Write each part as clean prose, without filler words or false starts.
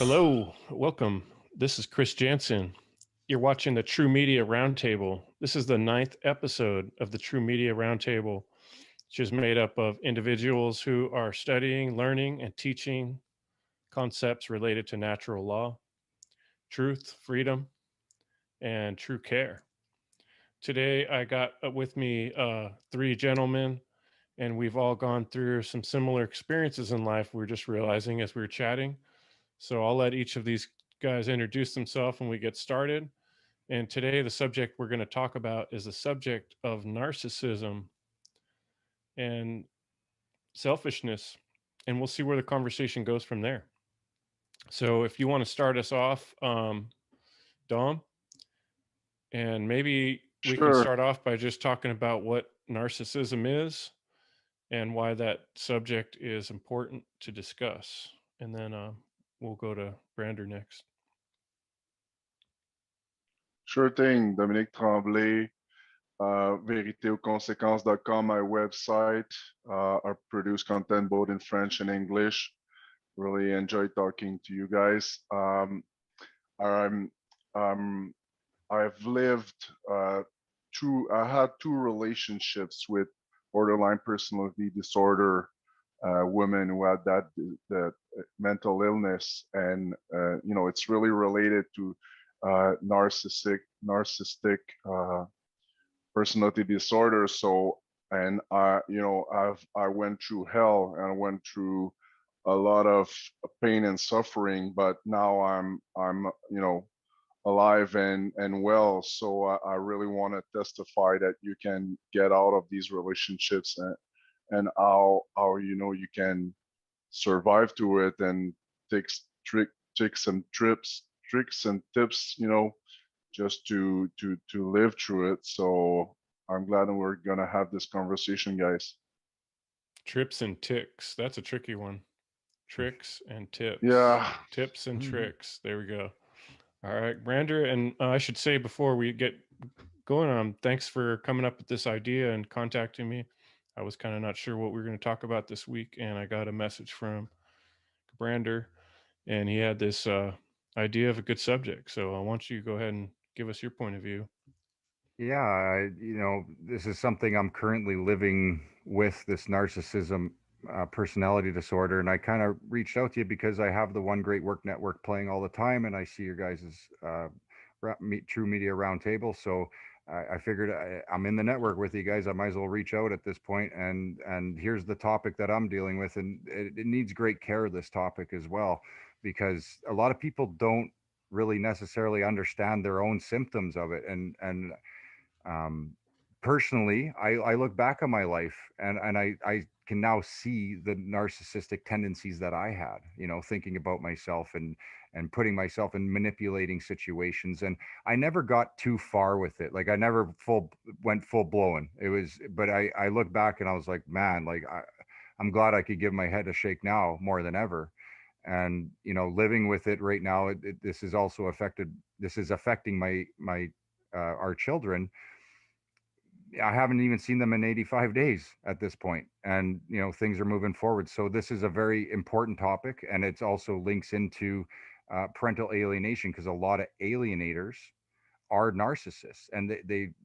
Hello, welcome. This is Chris Jansen. You're watching the True Media Roundtable. This is the ninth episode of the True Media Roundtable, which is made up of individuals who are studying, learning, and teaching concepts related to natural law, truth, freedom, and true care. Today, I got with me three gentlemen, and we've all gone through some similar experiences in life. We're just realizing as we were chatting. So I'll let each of these guys introduce themselves when we get started. And today, the subject we're going to talk about is the subject of narcissism and selfishness. And we'll see where the conversation goes from there. So, if you want to start us off, Dom, and maybe we can Sure, start off by just talking about what narcissism is and why that subject is important to discuss. And then we'll go to Brander next. sure thing. Dominique Tremblay, véritéauxconséquences.com, my website. I produce content both in French and English. Really enjoy talking to you guys. I'm, um, I've lived I had two relationships with borderline personality disorder women who had the mental illness, and it's really related to narcissistic personality disorder. So, and I went through hell and I went through a lot of pain and suffering, but now I'm alive and well. So I really want to testify that you can get out of these relationships, and how you can survive to it, and take take some tricks and tips, just to live through it. So I'm glad that we're gonna have this conversation, guys. Trips and ticks. That's a tricky one. Tricks and tips. Yeah, Tips and Mhm. tricks. There we go. All right, Brander. And I should say before we get going on, thanks for coming up with this idea and contacting me. I was kind of not sure what we were going to talk about this week, and I got a message from Brander, and he had this idea of a good subject. So I want you to go ahead and give us your point of view. Yeah, this is something I'm currently living with, this narcissism personality disorder. And I kind of reached out to you because I have the One Great Work Network playing all the time. And I see your guys' True Media Roundtable. So I figured I'm in the network with you guys. I might as well reach out at this point. And here's the topic that I'm dealing with. And it needs great care, this topic as well, because a lot of people don't really necessarily understand their own symptoms of it. And um, personally, I look back on my life, and I can now see the narcissistic tendencies that I had, thinking about myself and putting myself in manipulating situations. And I never got too far with it. Like I never went full blown. But I look back and I was like, man, like I'm glad I could give my head a shake now more than ever. And, living with it right now, this is also this is affecting our children. I haven't even seen them in 85 days at this point, and things are moving forward. So this is a very important topic, and it's also links into parental alienation, because a lot of alienators are narcissists, and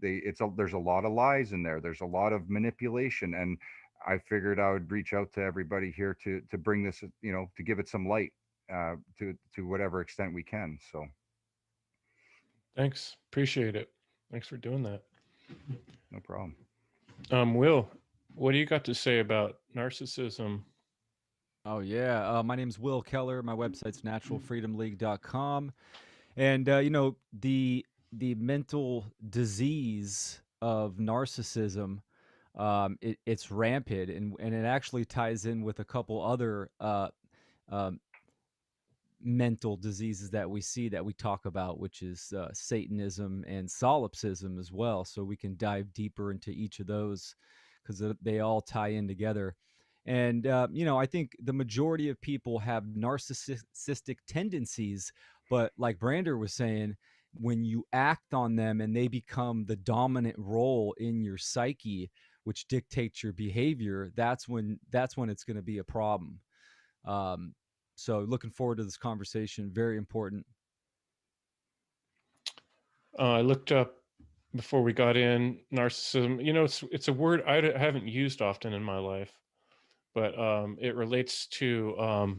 there's a lot of lies in there. There's a lot of manipulation, and I figured I would reach out to everybody here to bring this, to give it some light, to whatever extent we can. So Thanks. Appreciate it. Thanks for doing that. no problem. Will, what do you got to say about narcissism? Oh yeah, my name's Will Keller. My website's naturalfreedomleague.com, and the mental disease of narcissism, it's rampant, and it actually ties in with a couple other um, mental diseases that we see, that we talk about, which is Satanism and solipsism as well. So we can dive deeper into each of those, because they all tie in together. And I think the majority of people have narcissistic tendencies, but like Brander was saying, when you act on them and they become the dominant role in your psyche, which dictates your behavior, that's when it's going to be a problem. Um, So looking forward to this conversation. Very important. I looked up before we got in narcissism. You know, it's a word I haven't used often in my life, but it relates to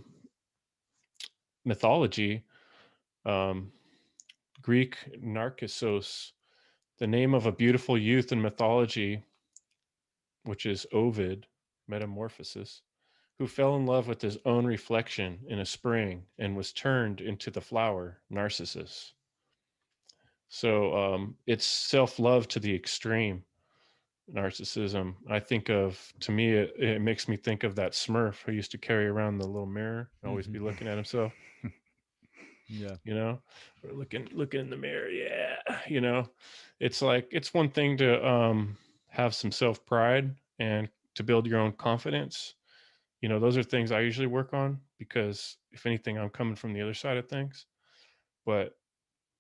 mythology. Um, Greek Narcissus, the name of a beautiful youth in mythology, which is Ovid, Metamorphosis, who fell in love with his own reflection in a spring and was turned into the flower Narcissus. So it's self-love to the extreme. Narcissism. I think of, to me, it makes me think of that Smurf who used to carry around the little mirror, always be looking at himself. Yeah. You know, or looking in the mirror. Yeah, you know, it's like, it's one thing to have some self-pride and to build your own confidence. You know, those are things I usually work on, because if anything, I'm coming from the other side of things. But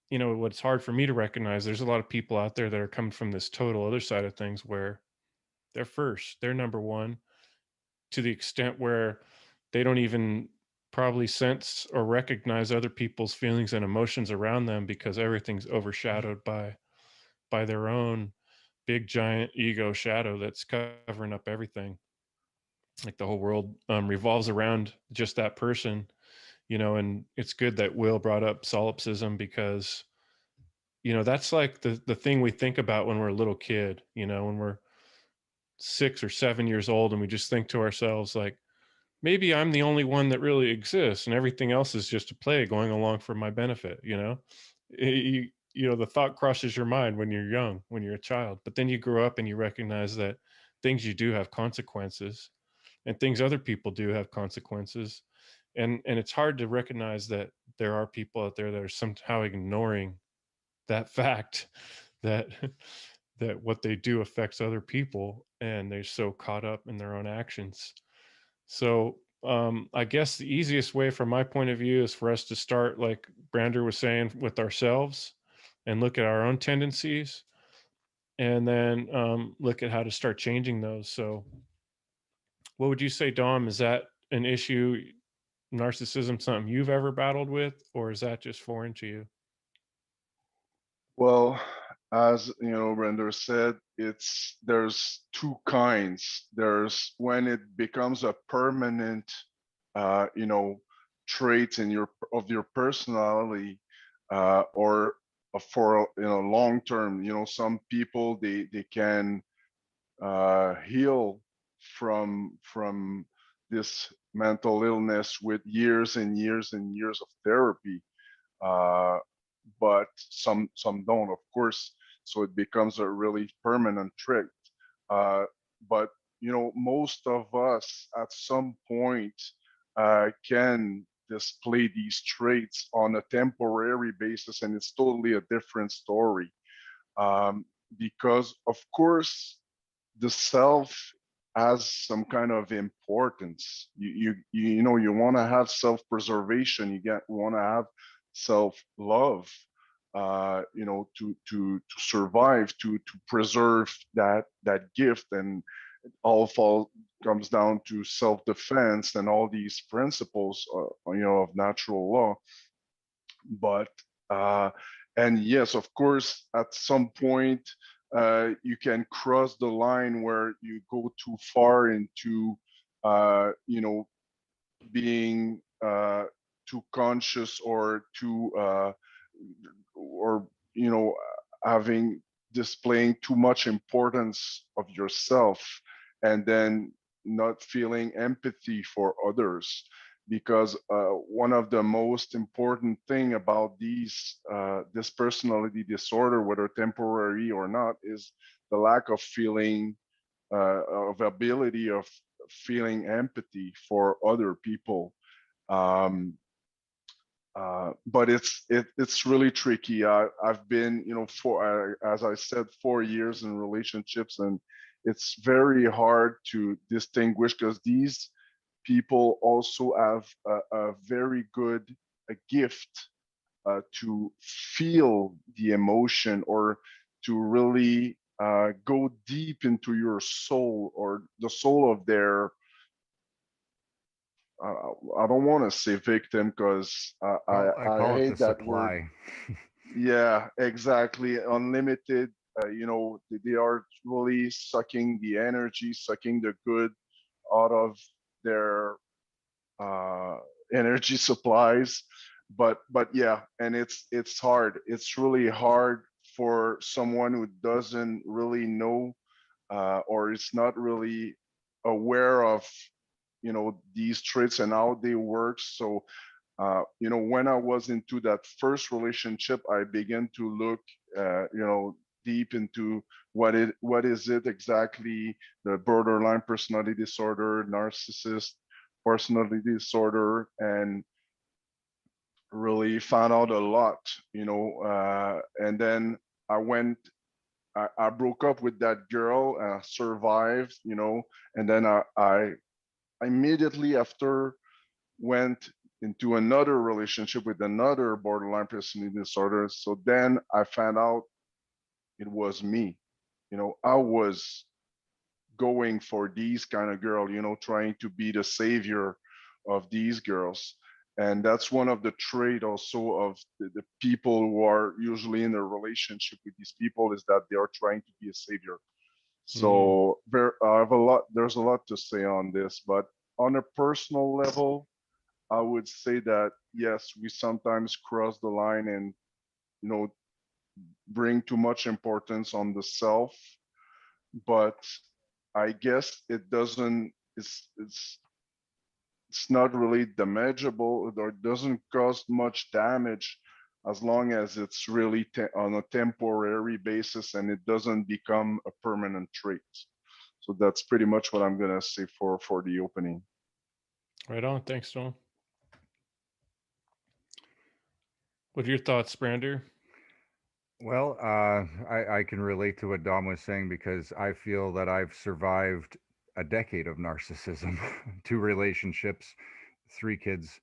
you know, what's hard for me to recognize, there's a lot of people out there that are coming from this total other side of things, where they're first, they're number one, to the extent where they don't even probably sense or recognize other people's feelings and emotions around them, because everything's overshadowed by their own big giant ego shadow that's covering up everything. Like the whole world revolves around just that person, you know. And it's good that Will brought up solipsism, because you know, that's like the thing we think about when we're a little kid, you know, when we're 6 or 7 years old, and we just think to ourselves like, maybe I'm the only one that really exists and everything else is just a play going along for my benefit, you know. You know, the thought crosses your mind when you're young, when you're a child, but then you grow up and you recognize that things you do have consequences, and things other people do have consequences. And it's hard to recognize that there are people out there that are somehow ignoring that fact, that that what they do affects other people, and they're so caught up in their own actions. So I guess the easiest way from my point of view is for us to start, like Brander was saying, with ourselves, and look at our own tendencies, and then look at how to start changing those. So what would you say, Dom? Is that an issue, narcissism, something you've ever battled with, or is that just foreign to you? Well, as you know, Render said, there's two kinds. There's when it becomes a permanent, you know, trait in your personality, or for you know long term. You know, some people they can heal from this mental illness with years and years and years of therapy. Uh, but some don't, of course. So it becomes a really permanent trait. Uh, but you know, most of us at some point can display these traits on a temporary basis, and it's totally a different story. Because of course the self has some kind of importance. You know, you want to have self-preservation. You want to have self-love. You know, to survive, to preserve that gift, and all comes down to self-defense and all these principles, you know, of natural law. But and yes, of course, at some point you can cross the line where you go too far into you know, being too conscious, or too or you know, having displaying too much importance of yourself, and then not feeling empathy for others. Because one of the most important thing about this personality disorder, whether temporary or not, is the lack of feeling of ability of feeling empathy for other people. um, but it's really tricky. I've been, you know, as I said, 4 years in relationships, and it's very hard to distinguish, because these people also have a very good a gift to feel the emotion, or to really go deep into your soul, or the soul of I don't want to say victim because I I call it the hate that word. supply. Yeah, exactly. Unlimited. They are really sucking the energy, sucking the good out of their uh, energy supplies. But yeah, and it's hard. It's really hard for someone who doesn't really know or is not really aware of these traits and how they work. So when I was into that first relationship, I began to look, deep into what is it exactly, the borderline personality disorder, narcissist personality disorder, and really found out a lot, and then I went. I broke up with that girl and I survived, and then I immediately after went into another relationship with another borderline personality disorder. So then I found out it was me. I was going for these kind of girl, trying to be the savior of these girls. And that's one of the trait also of the people who are usually in a relationship with these people, is that they are trying to be a savior. So there's a lot to say on this, but on a personal level, I would say that yes, we sometimes cross the line and you know bring too much importance on the self, but I guess it doesn't. It's not really damageable or doesn't cause much damage as long as it's really on a temporary basis and it doesn't become a permanent trait. So that's pretty much what I'm gonna say for the opening. Right on. Thanks, John. What are your thoughts, Brander? Well, I can relate to what Dom was saying because I feel that I've survived a decade of narcissism, two relationships, three kids,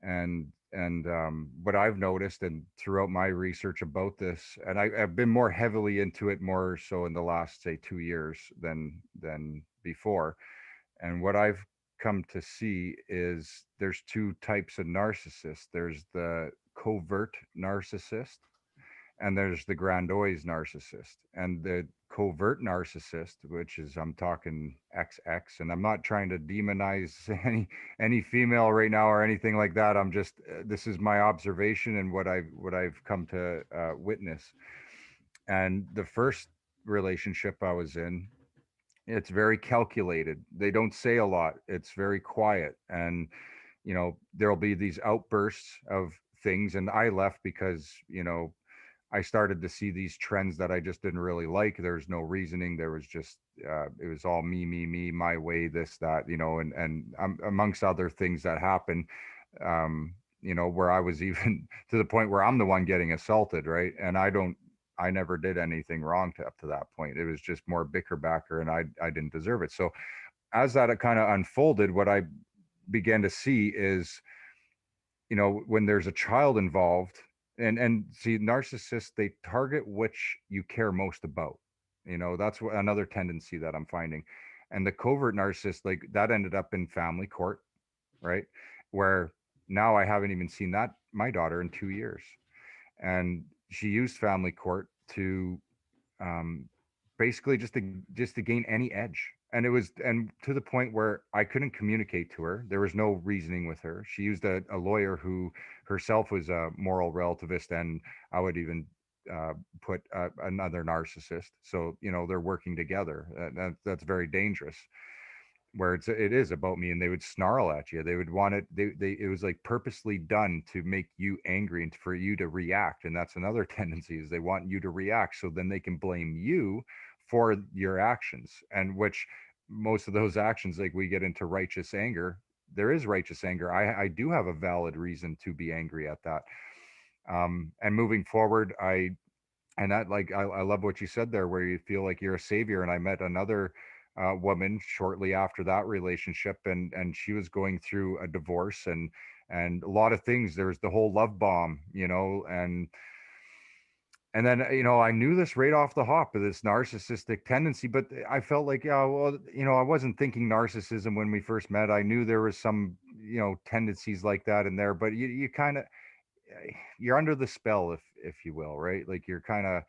and what I've noticed and throughout my research about this, and I've been more heavily into it more so in the last say 2 years than before, and what I've come to see is there's two types of narcissists. There's the covert narcissist and there's the grandiose narcissist. And the covert narcissist, which is I'm talking XX, and I'm not trying to demonize any female right now or anything like that. I'm just this is my observation and what I've come to witness. And the first relationship I was in, it's very calculated. They don't say a lot. It's very quiet, and there'll be these outbursts of things. And I left because I started to see these trends that I just didn't really like. There's no reasoning. There was just it was all me, my way, this, that, and amongst other things that happen. Where I was even to the point where I'm the one getting assaulted, right? And I never did anything wrong up to that point. It was just more bickerbacker, and I didn't deserve it. So as that kind of unfolded, what I began to see is, when there's a child involved, and see, narcissists, they target which you care most about. That's another tendency that I'm finding. And the covert narcissist, like that ended up in family court, right? Where now I haven't even seen that my daughter in 2 years, and she used family court to um, basically just to gain any edge. And it was, and to the point where I couldn't communicate to her. There was no reasoning with her. She used a lawyer who herself was a moral relativist, and I would even put another narcissist. So they're working together. That's very dangerous, where it is about me, and they would snarl at you. They would want it. It was like purposely done to make you angry and for you to react. And that's another tendency, is they want you to react so then they can blame you for your actions. And which most of those actions, like we get into righteous anger. There is righteous anger. I do have a valid reason to be angry at that. And moving forward, and that, like, I love what you said there, where you feel like you're a savior. And I met another woman shortly after that relationship, and she was going through a divorce and a lot of things. There was the whole love bomb, and then I knew this right off the hop of this narcissistic tendency, but I felt like, yeah, well, I wasn't thinking narcissism when we first met. I knew there was some tendencies like that in there, but you kind of, you're under the spell, if you will, right? Like you're kind of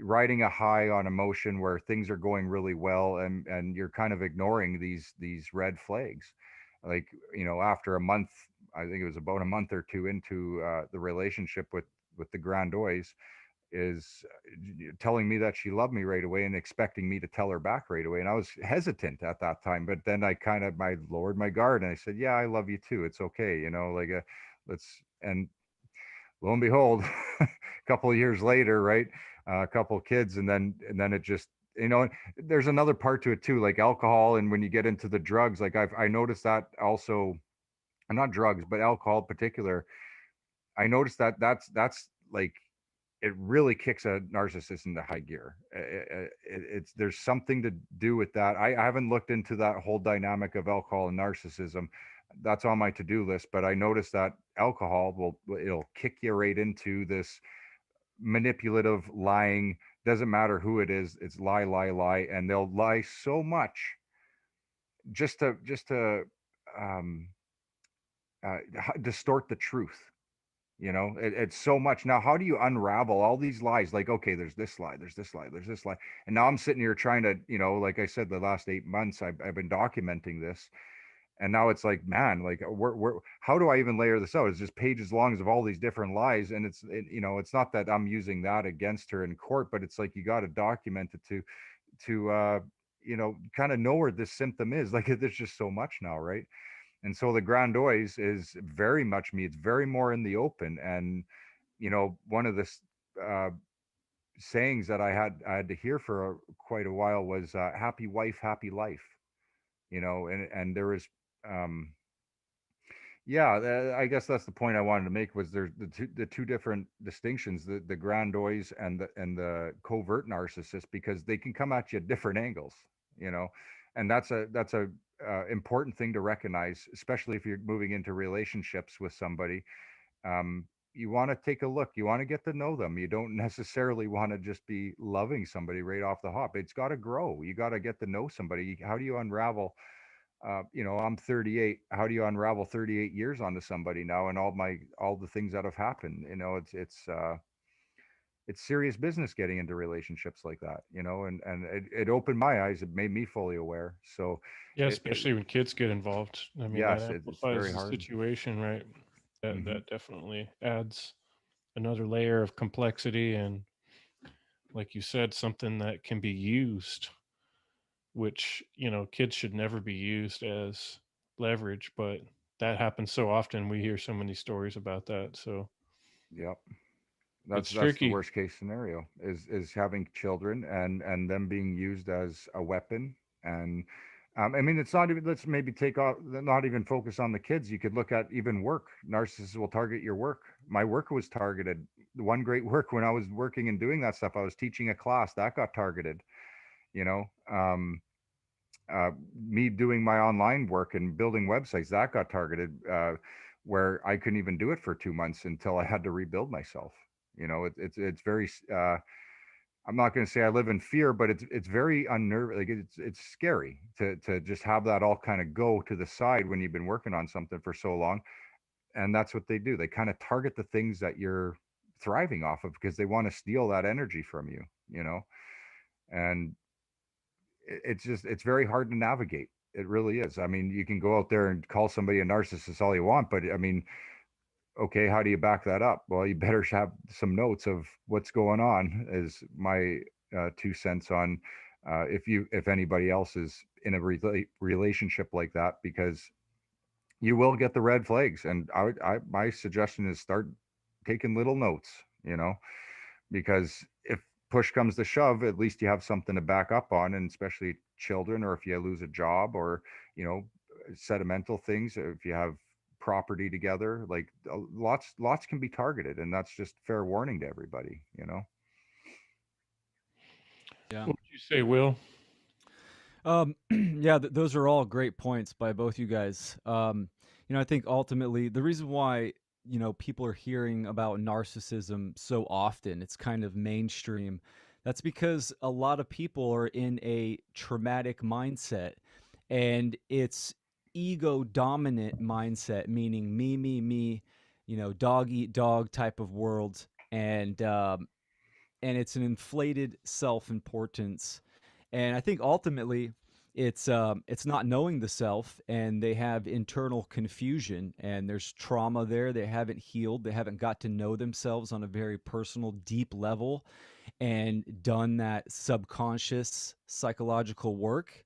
riding a high on emotion where things are going really well, and you're kind of ignoring these red flags. Like, after a month, I think it was about a month or two into the relationship with the Grandois, is telling me that she loved me right away and expecting me to tell her back right away. And I was hesitant at that time, but then I lowered my guard and I said, yeah, I love you too. It's okay. Like, let's, and lo and behold, a couple of years later, right? A couple of kids, and then it just, there's another part to it too, like alcohol. And when you get into the drugs, like I noticed that also, not drugs, but alcohol in particular. I noticed that that's like, it really kicks a narcissist into high gear. It's there's something to do with that. I haven't looked into that whole dynamic of alcohol and narcissism. That's on my to-do list, but I noticed that alcohol it'll kick you right into this manipulative lying. Doesn't matter who it is, it's lie, lie, lie, and they'll lie so much just to um, distort the truth. It's so much. Now, how do you unravel all these lies? Like, okay, there's this lie, there's this lie, there's this lie, and now I'm sitting here trying to, like I said, the last 8 months I've been documenting this, and now it's like, man, like, how do I even layer this out? It's just pages long of all these different lies, and it's not that I'm using that against her in court, but it's like you got to document it to kind of know where this symptom is. Like, there's just so much now, right? And so the Grandois is very much me. It's very more in the open. And one of the uh, sayings that I had to hear for quite a while was "happy wife, happy life." And there was, um, yeah. I guess that's the point I wanted to make, was there's the two different distinctions: the Grandois and the covert narcissist, because they can come at you at different angles. You know, and that's a important thing to recognize, especially if you're moving into relationships with somebody. You want to take a look. You want to get to know them. You don't necessarily want to just be loving somebody right off the hop. It's got to grow. You got to get to know somebody. How do you unravel? I'm 38. How do you unravel 38 years onto somebody now, and all the things that have happened? It's serious business getting into relationships like that. And it opened my eyes. It made me fully aware. So, Yeah, especially when kids get involved. I mean, that yes, it's amplifies very the hard. situation, right? That Hmm. that definitely adds another layer of complexity, and like you said, something that can be used, which, kids should never be used as leverage, but that happens so often. We hear so many stories about that. So Yep. That's it's that's the tricky. worst case scenario, is having children and them being used as a weapon. And I mean, it's not even, let's maybe take off, not even focus on the kids. You could look at even work. Narcissists will target your work. My work was targeted. The one great work, when I was working and doing that stuff, I was teaching a class that got targeted. you know um Me doing my online work and building websites, that got targeted, where I couldn't even do it for 2 months until I had to rebuild myself. It's very, I'm not going to say I live in fear, but it's very unnerving. Like, it's scary to just have that all kind of go to the side when you've been working on something for so long. And that's what they do. They kind of target the things that you're thriving off of, because they want to steal that energy from you. And it's very hard to navigate. It really is. I mean, you can go out there and call somebody a narcissist all you want, but I mean, okay, how do you back that up? Well, you better have some notes of what's going on. Is my 2 cents on, if anybody else is in a relationship like that, because you will get the red flags. And my suggestion is start taking little notes. Because if push comes to shove, at least you have something to back up on. And especially children, or if you lose a job, or you know sentimental things, if you have property together, like, lots can be targeted, and that's just fair warning to everybody. Yeah. What would you say, Will? Yeah, those are all great points by both you guys. I think ultimately the reason why, people are hearing about narcissism so often, it's kind of mainstream. That's because a lot of people are in a traumatic mindset, and it's ego dominant mindset, meaning me, dog eat dog type of world. And it's an inflated self-importance. And I think ultimately it's not knowing the self, and they have internal confusion, and there's trauma there. They haven't healed. They haven't got to know themselves on a very personal, deep level and done that subconscious psychological work.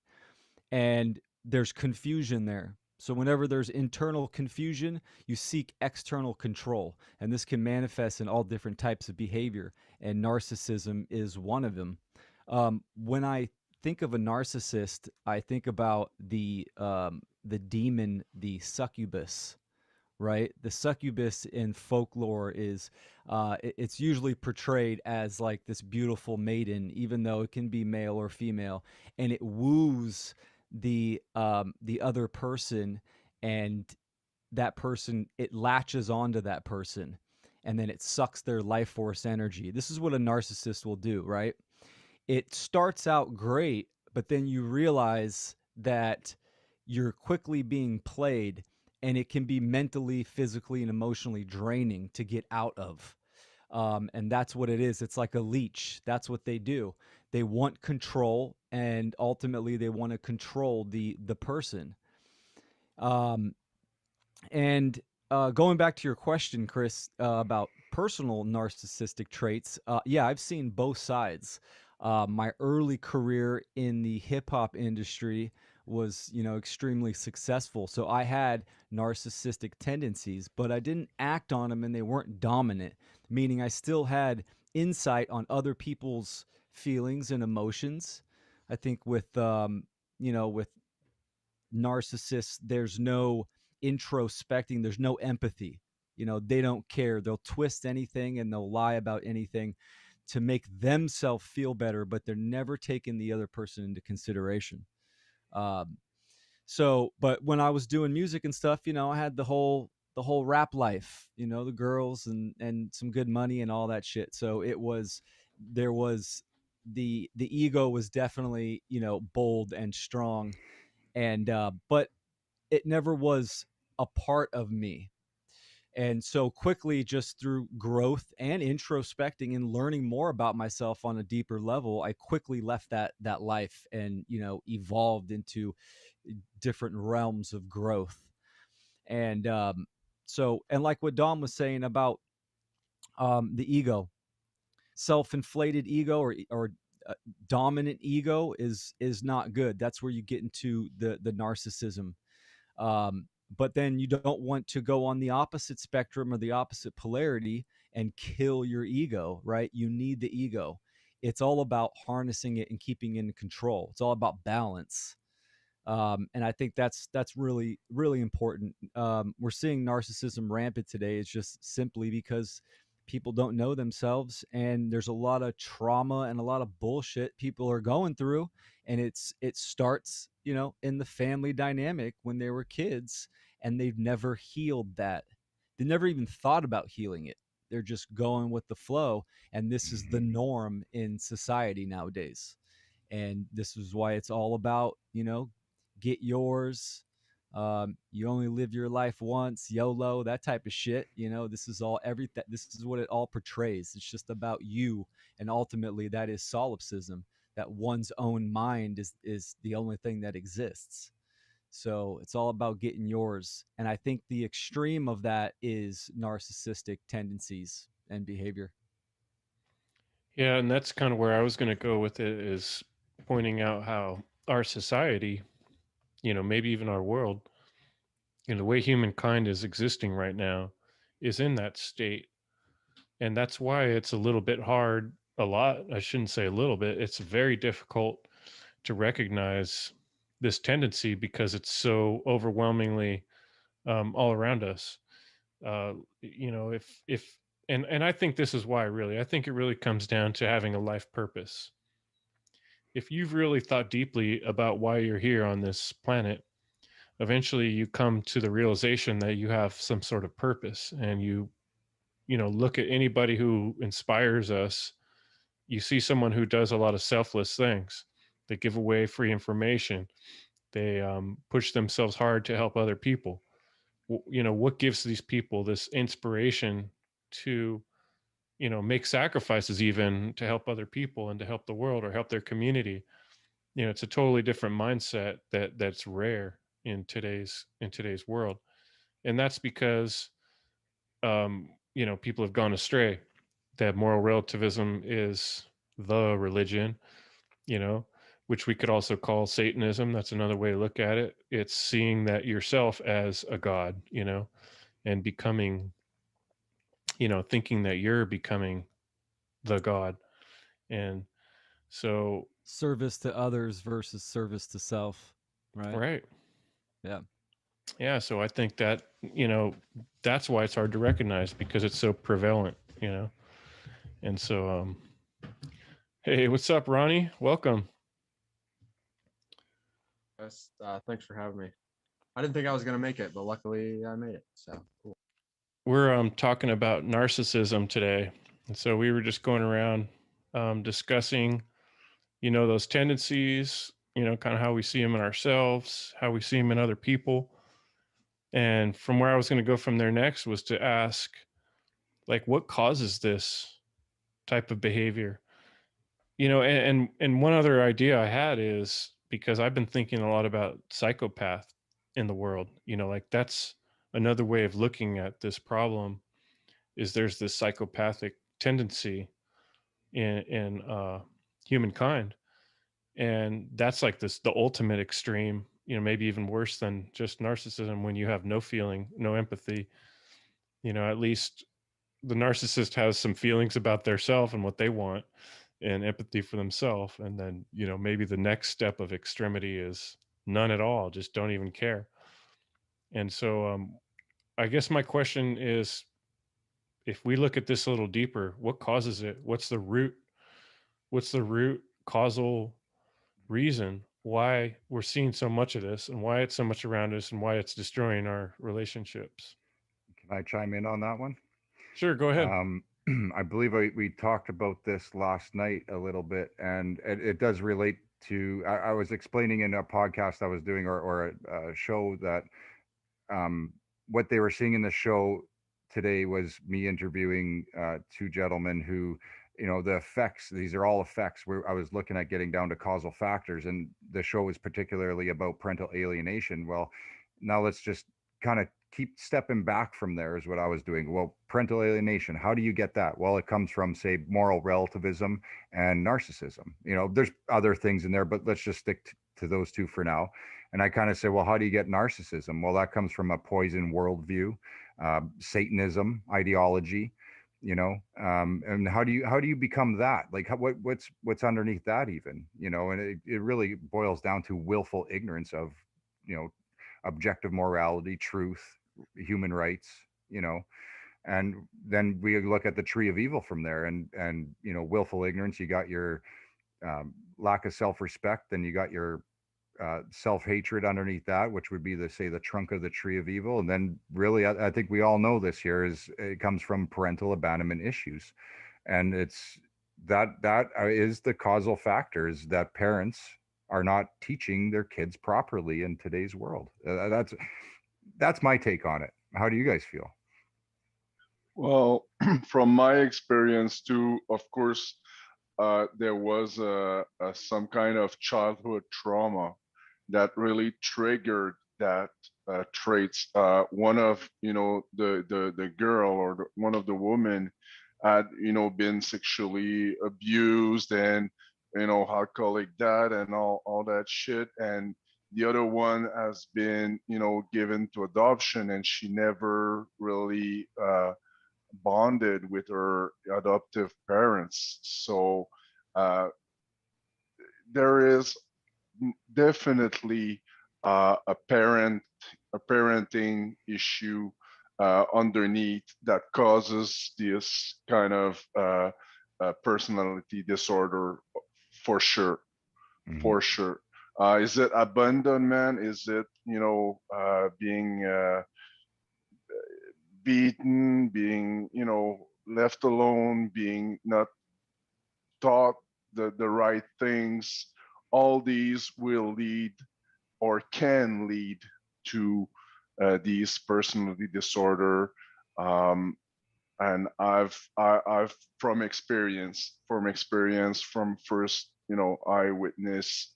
And there's confusion there. So whenever there's internal confusion, you seek external control, and this can manifest in all different types of behavior, and narcissism is one of them. When I think of a narcissist, I think about the demon, the succubus, right? The succubus in folklore is it's usually portrayed as like this beautiful maiden, even though it can be male or female, and it woos the other person, and that person, it latches onto that person, and then it sucks their life force energy. This is what a narcissist will do, right? It starts out great, but then you realize that you're quickly being played, and it can be mentally, physically, and emotionally draining to get out of. And that's what it is. It's like a leech. That's what they do. They want control, and ultimately they want to control the person. Um, and Going back to your question, Chris, about personal narcissistic traits, yeah, I've seen both sides. My early career in the hip hop industry was, extremely successful. So I had narcissistic tendencies, but I didn't act on them, and they weren't dominant, meaning I still had insight on other people's feelings and emotions. I think with narcissists, there's no introspecting, there's no empathy. They don't care. They'll twist anything and they'll lie about anything to make themselves feel better, but they're never taking the other person into consideration. Um, but when I was doing music and stuff, I had the whole rap life, the girls and some good money and all that shit. So there was the ego was definitely, bold and strong, and but it never was a part of me. And so quickly, just through growth and introspecting and learning more about myself on a deeper level, I quickly left that life and, evolved into different realms of growth. And and like what Dom was saying about the ego, self-inflated ego, or dominant ego is not good. That's where you get into the narcissism. But then you don't want to go on the opposite spectrum or the opposite polarity and kill your ego, right? You need the ego. It's all about harnessing it and keeping it in control. It's all about balance. And I think that's really really important. We're seeing narcissism rampant today. It's just simply because people don't know themselves, and there's a lot of trauma and a lot of bullshit people are going through, and it starts, in the family dynamic when they were kids, and they've never healed that. They never even thought about healing it. They're just going with the flow, and this is the norm in society nowadays. And this is why it's all about, get yours. You only live your life once, YOLO, that type of shit. This is all everything. This is what it all portrays. It's just about you, and ultimately, that is solipsism. That one's own mind is the only thing that exists. So it's all about getting yours. And I think the extreme of that is narcissistic tendencies and behavior. Yeah, and that's kind of where I was going to go with it, is pointing out how our society, maybe even our world, the way humankind is existing right now is in that state. And that's why it's a little bit hard, a lot, I shouldn't say a little bit, it's very difficult to recognize this tendency because it's so overwhelmingly all around us. If and I think this is why, really, I think it really comes down to having a life purpose. If you've really thought deeply about why you're here on this planet, eventually you come to the realization that you have some sort of purpose, and you look at anybody who inspires us. You see someone who does a lot of selfless things. They give away free information. They push themselves hard to help other people. What gives these people this inspiration to, make sacrifices even to help other people and to help the world or help their community? It's a totally different mindset that's rare in today's world. And that's because people have gone astray, that moral relativism is the religion, you know, which we could also call Satanism. That's another way to look at it. It's seeing that yourself as a god, and becoming, thinking that you're becoming the god. And so, Service to others versus service to self, right? right. Yeah. Yeah. So I think that, that's why it's hard to recognize, because it's so prevalent, And so, hey, what's up, Ronnie? Welcome. Yes, thanks for having me. I didn't think I was gonna make it, but luckily I made it. So cool. We're talking about narcissism today. And so we were just going around discussing, those tendencies, kind of how we see them in ourselves, how we see them in other people. And from where I was going to go from there next was to ask, like, what causes this type of behavior? And one other idea I had is, because I've been thinking a lot about psychopath in the world, like that's another way of looking at this problem, is there's this psychopathic tendency in humankind. And that's like the ultimate extreme, maybe even worse than just narcissism, when you have no feeling, no empathy. At least the narcissist has some feelings about their self and what they want, and empathy for themselves. And then, maybe the next step of extremity is none at all, just don't even care. And so I guess my question is, if we look at this a little deeper, what causes it? What's the root causal reason why we're seeing so much of this, and why it's so much around us, and why it's destroying our relationships? Can I chime in on that one? Sure, go ahead. I believe we talked about this last night a little bit, and it does relate to. I was explaining in a podcast I was doing, or a show, that what they were seeing in the show today was me interviewing two gentlemen who, the effects. These are all effects. Where I was looking at getting down to causal factors, and the show was particularly about parental alienation. Well, now let's just kind of keep stepping back from there, is what I was doing. Well, parental alienation, how do you get that? Well, it comes from, say, moral relativism and narcissism. There's other things in there, but let's just stick to those two for now. And I kind of say, well, how do you get narcissism? Well, that comes from a poison worldview, Satanism ideology, and how do you become that? Like, what's underneath that even, and it really boils down to willful ignorance of, objective morality, truth, human rights, and then we look at the tree of evil from there, and willful ignorance. You got your lack of self-respect, then you got your self-hatred underneath that, which would be the trunk of the tree of evil. And then really, I think we all know this here, is it comes from parental abandonment issues. And it's that is the causal factors, that parents are not teaching their kids properly in today's world. That's my take on it. How do you guys feel? Well, from my experience too, of course, there was some kind of childhood trauma that really triggered that traits. One of the girl, or one of the women had been sexually abused, and alcoholic dad and all that shit, and the other one has been given to adoption, and she never really bonded with her adoptive parents. So uh, there is definitely a parenting issue underneath that causes this kind of personality disorder, for sure. Mm-hmm. For sure. Is it abandonment? Is it being beaten, being left alone, being not taught the right things? All these will lead or can lead to these personality disorder. And I've from experience, from first, eyewitness,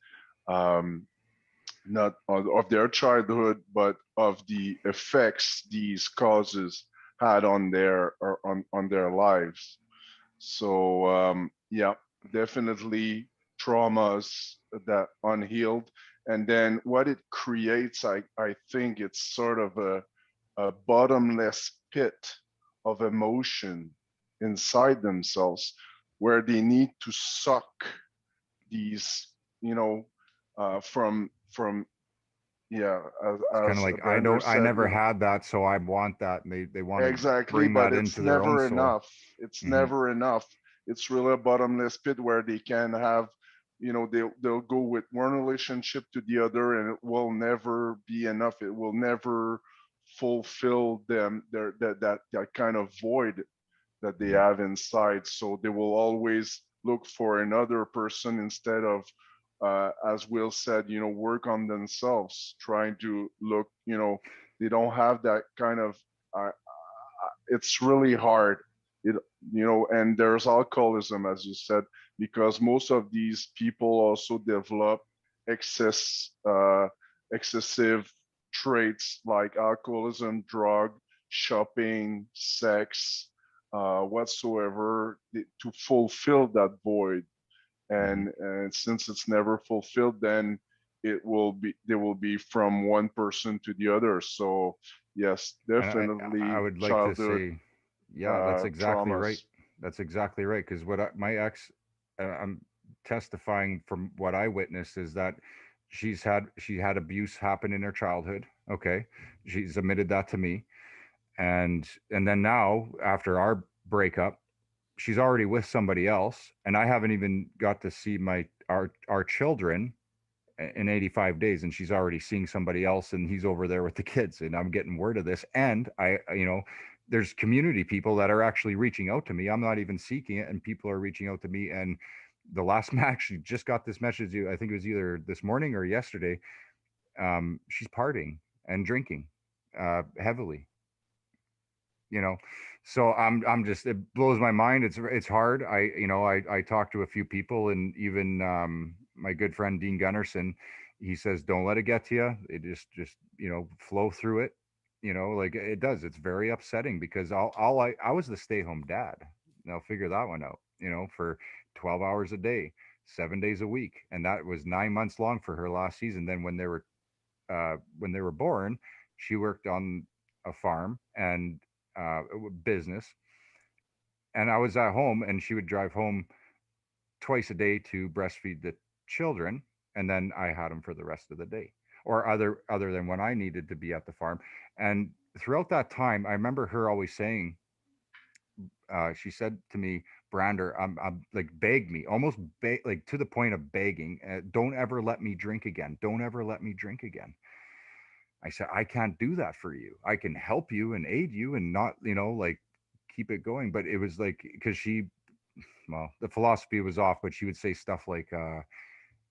not of their childhood, but of the effects these causes had on their or on their lives. So yeah, definitely traumas that unhealed, and then what it creates, I think it's sort of a bottomless pit of emotion inside themselves, where they need to suck these, from yeah, It's kind of as like, Brander I said, never had that, so I want that, and they want to exactly, bring that but it's into their own never soul. enough. It's Hmm. never enough. It's really a bottomless pit where they can have, they'll go with one relationship to the other, and it will never be enough. It will never fulfill them that kind of void that they have inside. So they will always look for another person instead of, as Will said, work on themselves, trying to look, they don't have that kind of, it's really hard. It, and there's alcoholism, as you said, because most of these people also develop excessive traits like alcoholism, drug, shopping, sex, whatsoever, to fulfill that void. And since it's never fulfilled, then they will be from one person to the other. So yes, And I definitely would like to childhood say, yeah, that's exactly right. traumas. That's exactly right. Because my ex, I'm testifying from what I witnessed, is that she had abuse happen in her childhood. Okay, she's admitted that to me, and then now, after our breakup, she's already with somebody else, and I haven't even got to see our children in 85 days, and she's already seeing somebody else, and he's over there with the kids, and I'm getting word of this. And there's community people that are actually reaching out to me. I'm not even seeking it, and people are reaching out to me. And the last actually just got this message, I think it was either this morning or yesterday. She's partying and drinking heavily, you know. So I'm just, it blows my mind. It's hard. I talked to a few people, and even my good friend Dean Gunnarsson, he says don't let it get to you. It just flow through it. Like it does. It's very upsetting because I was the stay-home dad. Now figure that one out, for 12 hours a day, 7 days a week, and that was 9 months long for her last season. Then when they were born, she worked on a farm and business, and I was at home, and she would drive home twice a day to breastfeed the children, and then I had them for the rest of the day, or other than when I needed to be at the farm. And throughout that time, I remember her always saying, she said to me, Brander, I'm like, beg me, almost like to the point of begging, don't ever let me drink again. Don't ever let me drink again. I said, I can't do that for you. I can help you and aid you and not, like keep it going. But it was like, because well, the philosophy was off, but she would say stuff like,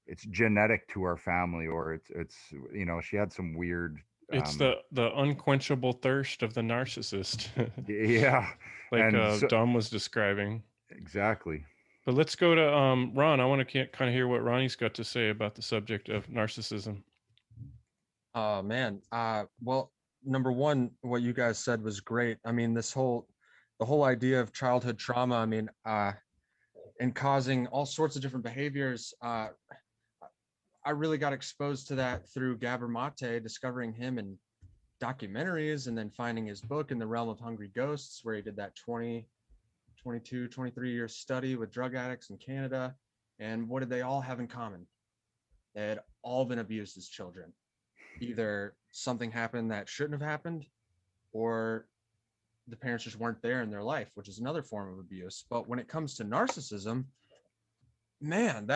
it's genetic to our family, or it's, she had some weird, It's the unquenchable thirst of the narcissist, yeah. like And so, Dom was describing. exactly. But let's go to Ron. I want to kind of hear what Ronnie's got to say about the subject of narcissism. Oh man. Well, number one, what you guys said was great. I mean, the whole idea of childhood trauma, I mean, and causing all sorts of different behaviors. I really got exposed to that through Gabor Mate, discovering him in documentaries, and then finding his book In the Realm of Hungry Ghosts, where he did that 22, 23-year study with drug addicts in Canada. And what did they all have in common? They had all been abused as children. Either something happened that shouldn't have happened, or the parents just weren't there in their life, which is another form of abuse. But when it comes to narcissism, man,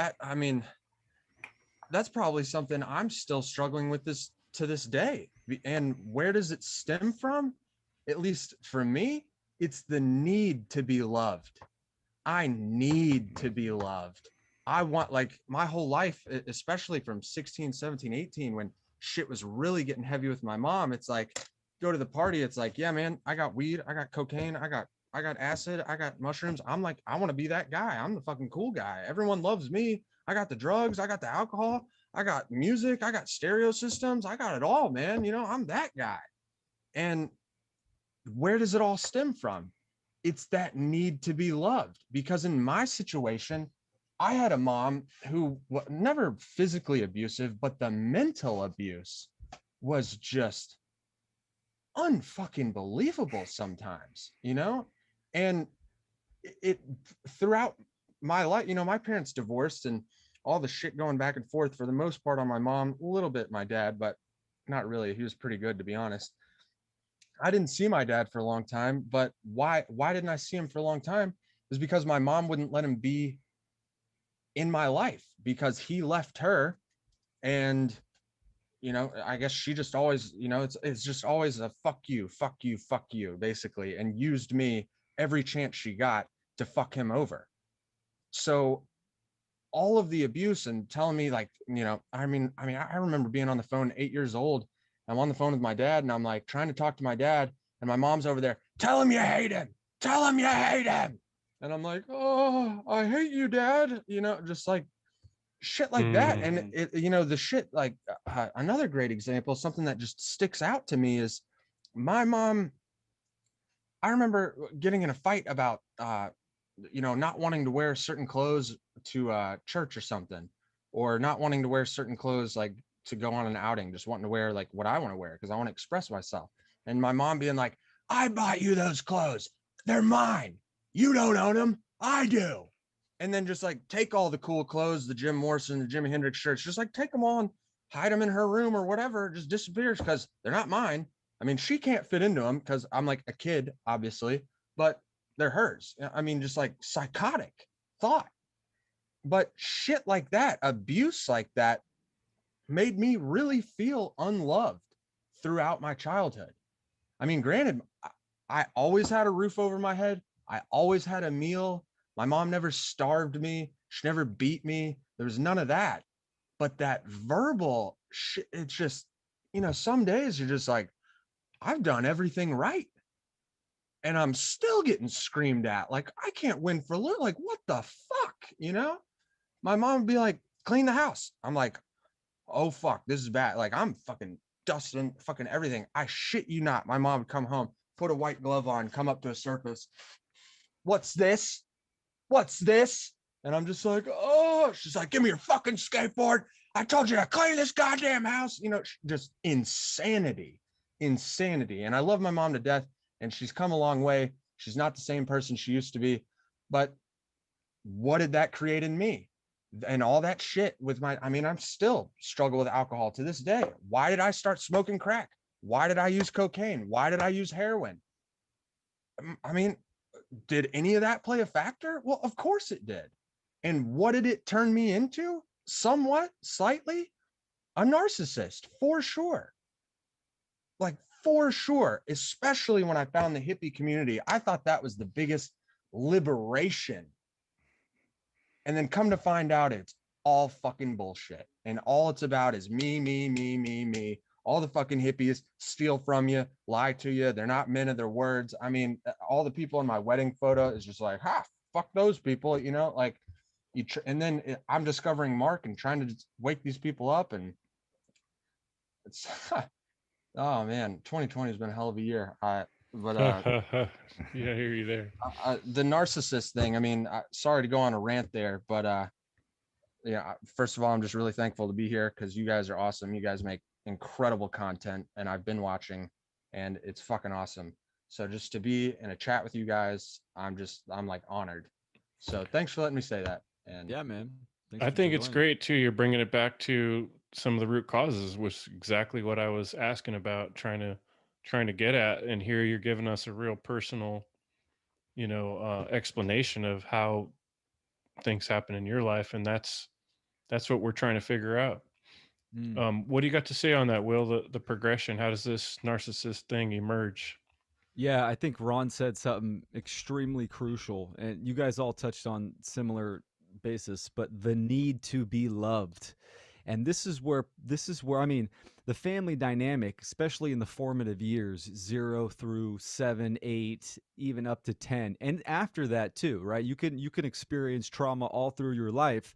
that's probably something I'm still struggling with this to this day. And where does it stem from? At least for me, it's the need to be loved. I need to be loved. I want, like, my whole life, especially from 16, 17, 18, when shit was really getting heavy with my mom, it's like, go to the party, it's like, yeah, man, I got weed, I got cocaine, I got acid, I got mushrooms. I'm like, I want to be that guy. I'm the fucking cool guy. Everyone loves me. I got the drugs, I got the alcohol, I got music, I got stereo systems, I got it all, man. You know, I'm that guy. And where does it all stem from? It's that need to be loved. Because in my situation, I had a mom who never physically abusive, but the mental abuse was just unfucking believable sometimes, you know? And it throughout my life, you know, my parents divorced and all the shit going back and forth for the most part on my mom, a little bit my dad, but not really. He was pretty good, to be honest. I didn't see my dad for a long time, but why didn't I see him for a long time? It was because my mom wouldn't let him be in my life because he left her. And you know, I guess she just always, you know, it's just always a fuck you, basically, and used me every chance she got to fuck him over. So all of the abuse and telling me like, you know, I remember being on the phone 8 years old. I'm on the phone with my dad and I'm like trying to talk to my dad and my mom's over there, tell him you hate him. Tell him you hate him. And I'm like, oh, I hate you, dad. You know, just like shit like that. And it, you know, the shit like another great example, something that just sticks out to me is my mom. I remember getting in a fight about you know, not wanting to wear certain clothes to church or something, or not wanting to wear certain clothes like to go on an outing, just wanting to wear like what I want to wear because I want to express myself. And my mom being like, I bought you those clothes, they're mine, you don't own them, I do. And then just like take all the cool clothes, the Jim Morrison, the Jimi Hendrix shirts, just like take them all and hide them in her room or whatever, just disappears because they're not mine. I mean, she can't fit into them because I'm like a kid, obviously, but they're hers. I mean, just like psychotic thought. But shit like that, abuse like that, made me really feel unloved throughout my childhood. I mean, granted, I always had a roof over my head. I always had a meal. My mom never starved me. She never beat me. There was none of that. But that verbal shit, it's just, you know, some days you're just like, I've done everything right. And I'm still getting screamed at. Like, I can't win for little. Like, what the fuck? You know? My mom would be like, clean the house. I'm like, oh fuck, this is bad. Like, I'm fucking dusting fucking everything. I shit you not. My mom would come home, put a white glove on, come up to a surface. What's this? What's this? And I'm just like, oh, she's like, give me your fucking skateboard. I told you to clean this goddamn house. You know, just insanity. And I love my mom to death. And she's come a long way. She's not the same person she used to be. But what did that create in me? And all that shit with I'm still struggle with alcohol to this day. Why did I start smoking crack? Why did I use cocaine? Why did I use heroin? I mean, did any of that play a factor? Well, of course it did. And what did it turn me into? Somewhat, slightly, a narcissist, for sure. Like, for sure, especially when I found the hippie community. I thought that was the biggest liberation. And then come to find out it's all fucking bullshit. And all it's about is me. All the fucking hippies steal from you, lie to you. They're not men of their words. I mean, all the people in my wedding photo is just like, ha, fuck those people, you know, like and then I'm discovering Mark and trying to wake these people up. And it's, oh man, 2020 has been a hell of a year. Yeah, I hear you there. The narcissist thing. I mean, sorry to go on a rant there, but yeah, first of all, I'm just really thankful to be here because you guys are awesome. You guys make incredible content, and I've been watching, and it's fucking awesome. So just to be in a chat with you guys, I'm like honored. So thanks for letting me say that. And Yeah, man. I think it's great too. You're bringing it back to some of the root causes, which is exactly what I was asking about, trying to get at. And here you're giving us a real personal, you know, explanation of how things happen in your life, and that's what we're trying to figure out. What do you got to say on that, Will? The progression? How does this narcissist thing emerge? Yeah, I think Ron said something extremely crucial, and you guys all touched on similar basis, but the need to be loved. And this is where I mean, the family dynamic, especially in the formative years, 0 through 7, 8, even up to 10, and after that too, right? You can experience trauma all through your life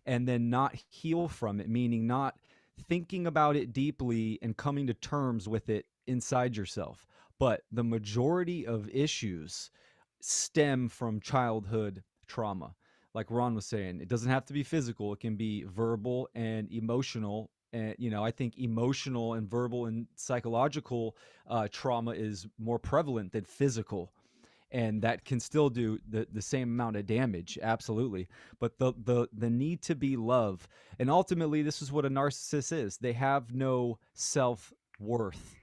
and then not heal from it, meaning not thinking about it deeply and coming to terms with it inside yourself. But the majority of issues stem from childhood trauma. Like Ron was saying, it doesn't have to be physical, it can be verbal and emotional. And, I think emotional and verbal and psychological trauma is more prevalent than physical, and that can still do the same amount of damage, absolutely. But the need to be loved, and ultimately this is what a narcissist is. They have no self-worth,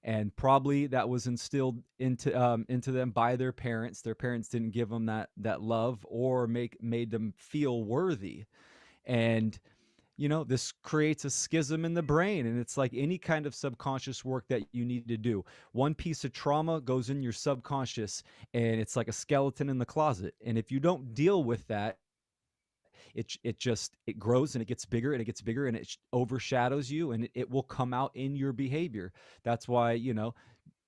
and probably that was instilled into them by their parents. Their parents didn't give them that love or made them feel worthy. And this creates a schism in the brain, and it's like any kind of subconscious work that you need to do. One piece of trauma goes in your subconscious, and it's like a skeleton in the closet. And if you don't deal with that, it grows and it gets bigger and it gets bigger and it overshadows you, and it will come out in your behavior. That's why,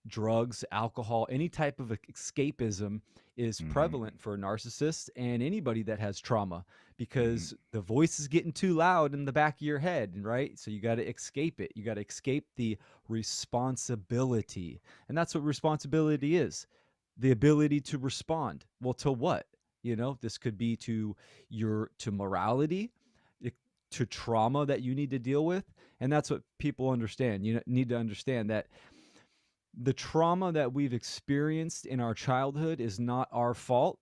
drugs, alcohol, any type of escapism is Hmm. prevalent for narcissists and anybody that has trauma, Hmm. because the voice is getting too loud in the back of your head, right? So you got to escape it. You got to escape the responsibility. And that's what responsibility is, the ability to respond. Well, to what? This could be to morality, it- to trauma that you need to deal with. And that's what people understand. You need to understand that the trauma that we've experienced in our childhood is not our fault,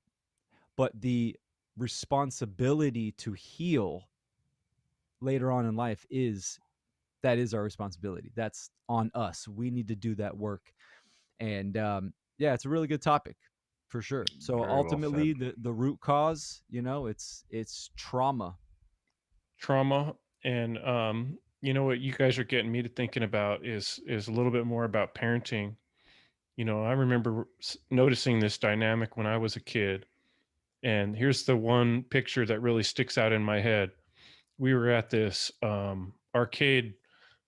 but the responsibility to heal later on in life is our responsibility. That's on us. We need to do that work. And yeah, it's a really good topic for sure. So Very well said. ultimately, the root cause, it's trauma. Trauma. And what you guys are getting me to thinking about is a little bit more about parenting. I remember noticing this dynamic when I was a kid. And here's the one picture that really sticks out in my head. We were at this arcade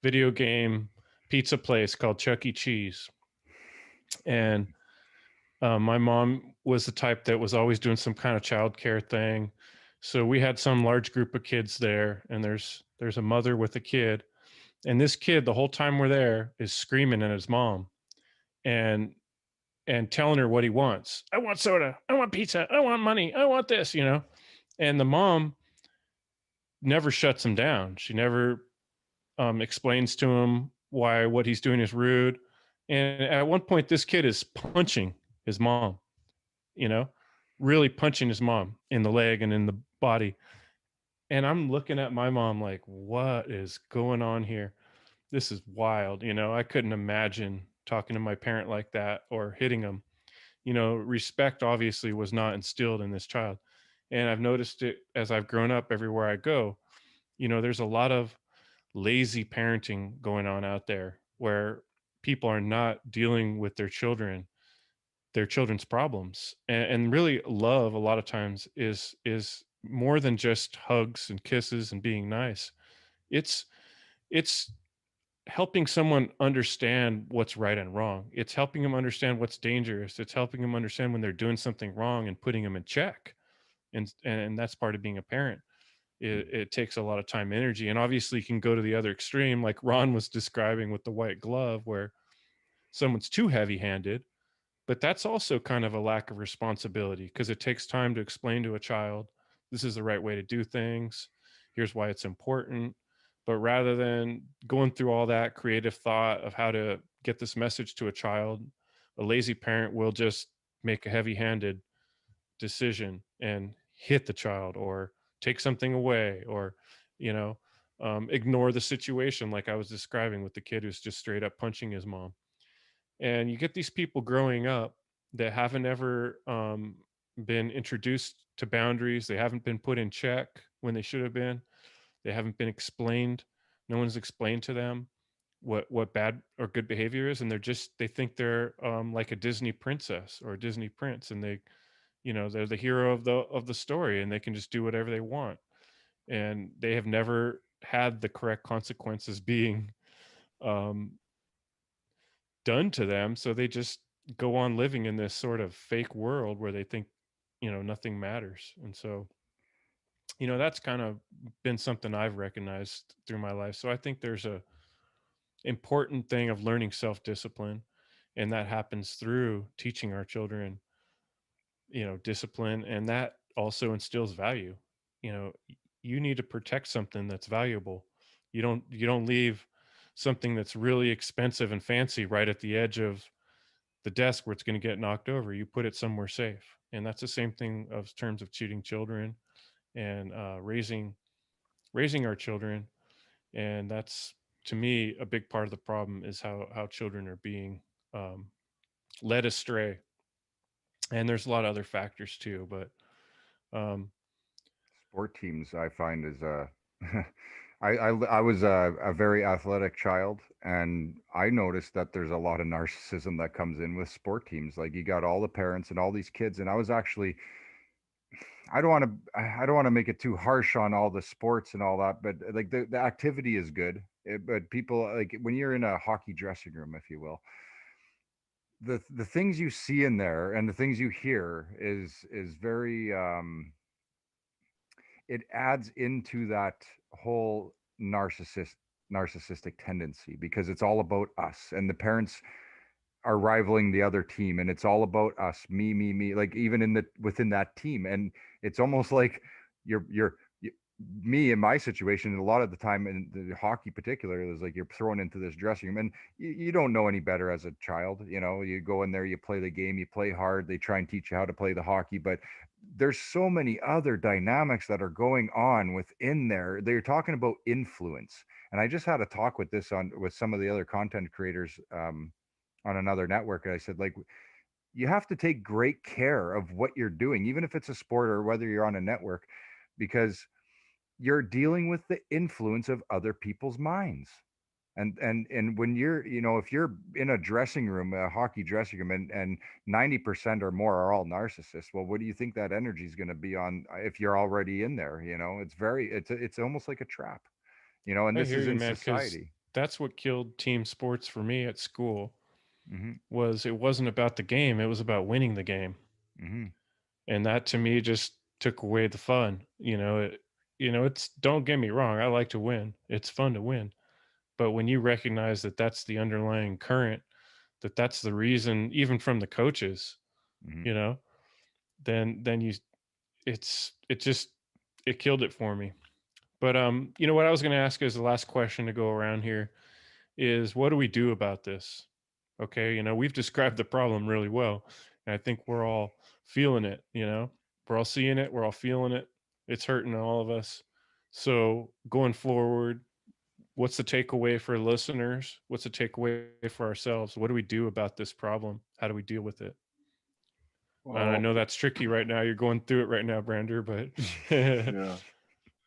video game pizza place called Chuck E. Cheese. And my mom was the type that was always doing some kind of childcare thing. So we had some large group of kids there, and there's a mother with a kid. And this kid, the whole time we're there, is screaming at his mom and telling her what he wants. I want soda. I want pizza. I want money. I want this. And the mom never shuts him down. She never explains to him why what he's doing is rude. And at one point, this kid is punching his mom, you know, really punching his mom in the leg and in the body. And I'm looking at my mom like, what is going on here? This is wild. I couldn't imagine talking to my parent like that or hitting him. Respect obviously was not instilled in this child. And I've noticed it as I've grown up everywhere I go. There's a lot of lazy parenting going on out there where people are not dealing with their children's problems. And really love a lot of times is more than just hugs and kisses and being nice. It's it's helping someone understand what's right and wrong. It's helping them understand what's dangerous. It's helping them understand when they're doing something wrong and putting them in check. And that's part of being a parent. It takes a lot of time and energy, and obviously you can go to the other extreme like Ron was describing with the white glove, where someone's too heavy handed. But that's also kind of a lack of responsibility, because it takes time to explain to a child, this is the right way to do things. Here's why it's important. But rather than going through all that creative thought of how to get this message to a child, a lazy parent will just make a heavy handed decision and hit the child or take something away or, you know, ignore the situation, like I was describing with the kid who's just straight up punching his mom. And you get these people growing up that haven't ever been introduced to boundaries. They haven't been put in check when they should have been. They haven't been explained. No one's explained to them what bad or good behavior is, and they think they're like a Disney princess or a Disney prince, and they're the hero of the story, and they can just do whatever they want. And they have never had the correct consequences being done to them, so they just go on living in this sort of fake world where they think, nothing matters. And so, that's kind of been something I've recognized through my life. So I think there's a important thing of learning self-discipline, and that happens through teaching our children, discipline, and that also instills value. You need to protect something that's valuable. You don't leave something that's really expensive and fancy right at the edge of the desk where it's going to get knocked over. You put it somewhere safe. And that's the same thing of terms of teaching children and raising our children. And that's, to me, a big part of the problem is how children are being um, led astray. And there's a lot of other factors too, but um, Sport teams, I find, is I was a very athletic child, and I noticed that there's a lot of narcissism that comes in with sport teams. Like, you got all the parents and all these kids, and I was actually, I don't want to make it too harsh on all the sports and all that, but like the activity is good. But people, like, when you're in a hockey dressing room, if you will, the things you see in there and the things you hear is very it adds into that whole narcissistic tendency, because it's all about us, and the parents are rivaling the other team, and it's all about us, me, like, even within that team. And it's almost like you're me in my situation, a lot of the time in the hockey particular, is like you're thrown into this dressing room, and you don't know any better as a child. You go in there, you play the game, you play hard, they try and teach you how to play the hockey, but there's so many other dynamics that are going on within there. They're talking about influence, and I just had a talk with some of the other content creators on another network. And I said, like, you have to take great care of what you're doing, even if it's a sport or whether you're on a network, because you're dealing with the influence of other people's minds. And when you're, if you're in a dressing room, a hockey dressing room, and 90% or more are all narcissists, well, what do you think that energy is going to be on if you're already in there? It's almost like a trap, and I this hear is you, in man, because society. that's what killed team sports for me at school. Hmm. Was it wasn't about the game, it was about winning the game. Hmm. And that, to me, just took away the fun. It's, don't get me wrong, I like to win, it's fun to win. But when you recognize that that's the underlying current, that's the reason, even from the coaches, Hmm. you know then you it just, it killed it for me. But what I was going to ask as the last question to go around here is, what do we do about this? Okay, we've described the problem really well, and I think we're all feeling it. We're all seeing it, we're all feeling it. It's hurting all of us. So going forward, what's the takeaway for listeners? What's the takeaway for ourselves? What do we do about this problem? How do we deal with it? And I Well, know that's tricky right now. You're going through it right now, Brander, but yeah,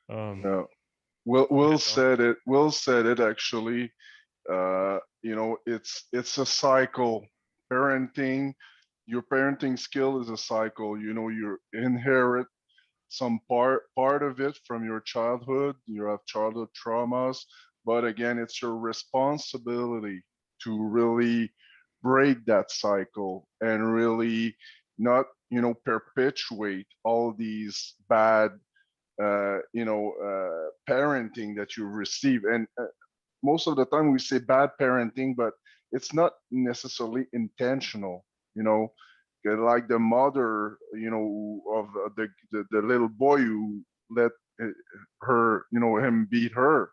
um, yeah. Will yeah, said it. Will said it actually. It's a cycle. Parenting, your parenting skill is a cycle. You inherit some part of it from your childhood. You have childhood traumas, but again, it's your responsibility to really break that cycle and really not perpetuate all these bad parenting that you receive. And most of the time we say bad parenting, but it's not necessarily intentional. you know like the mother of the little boy who let her him beat her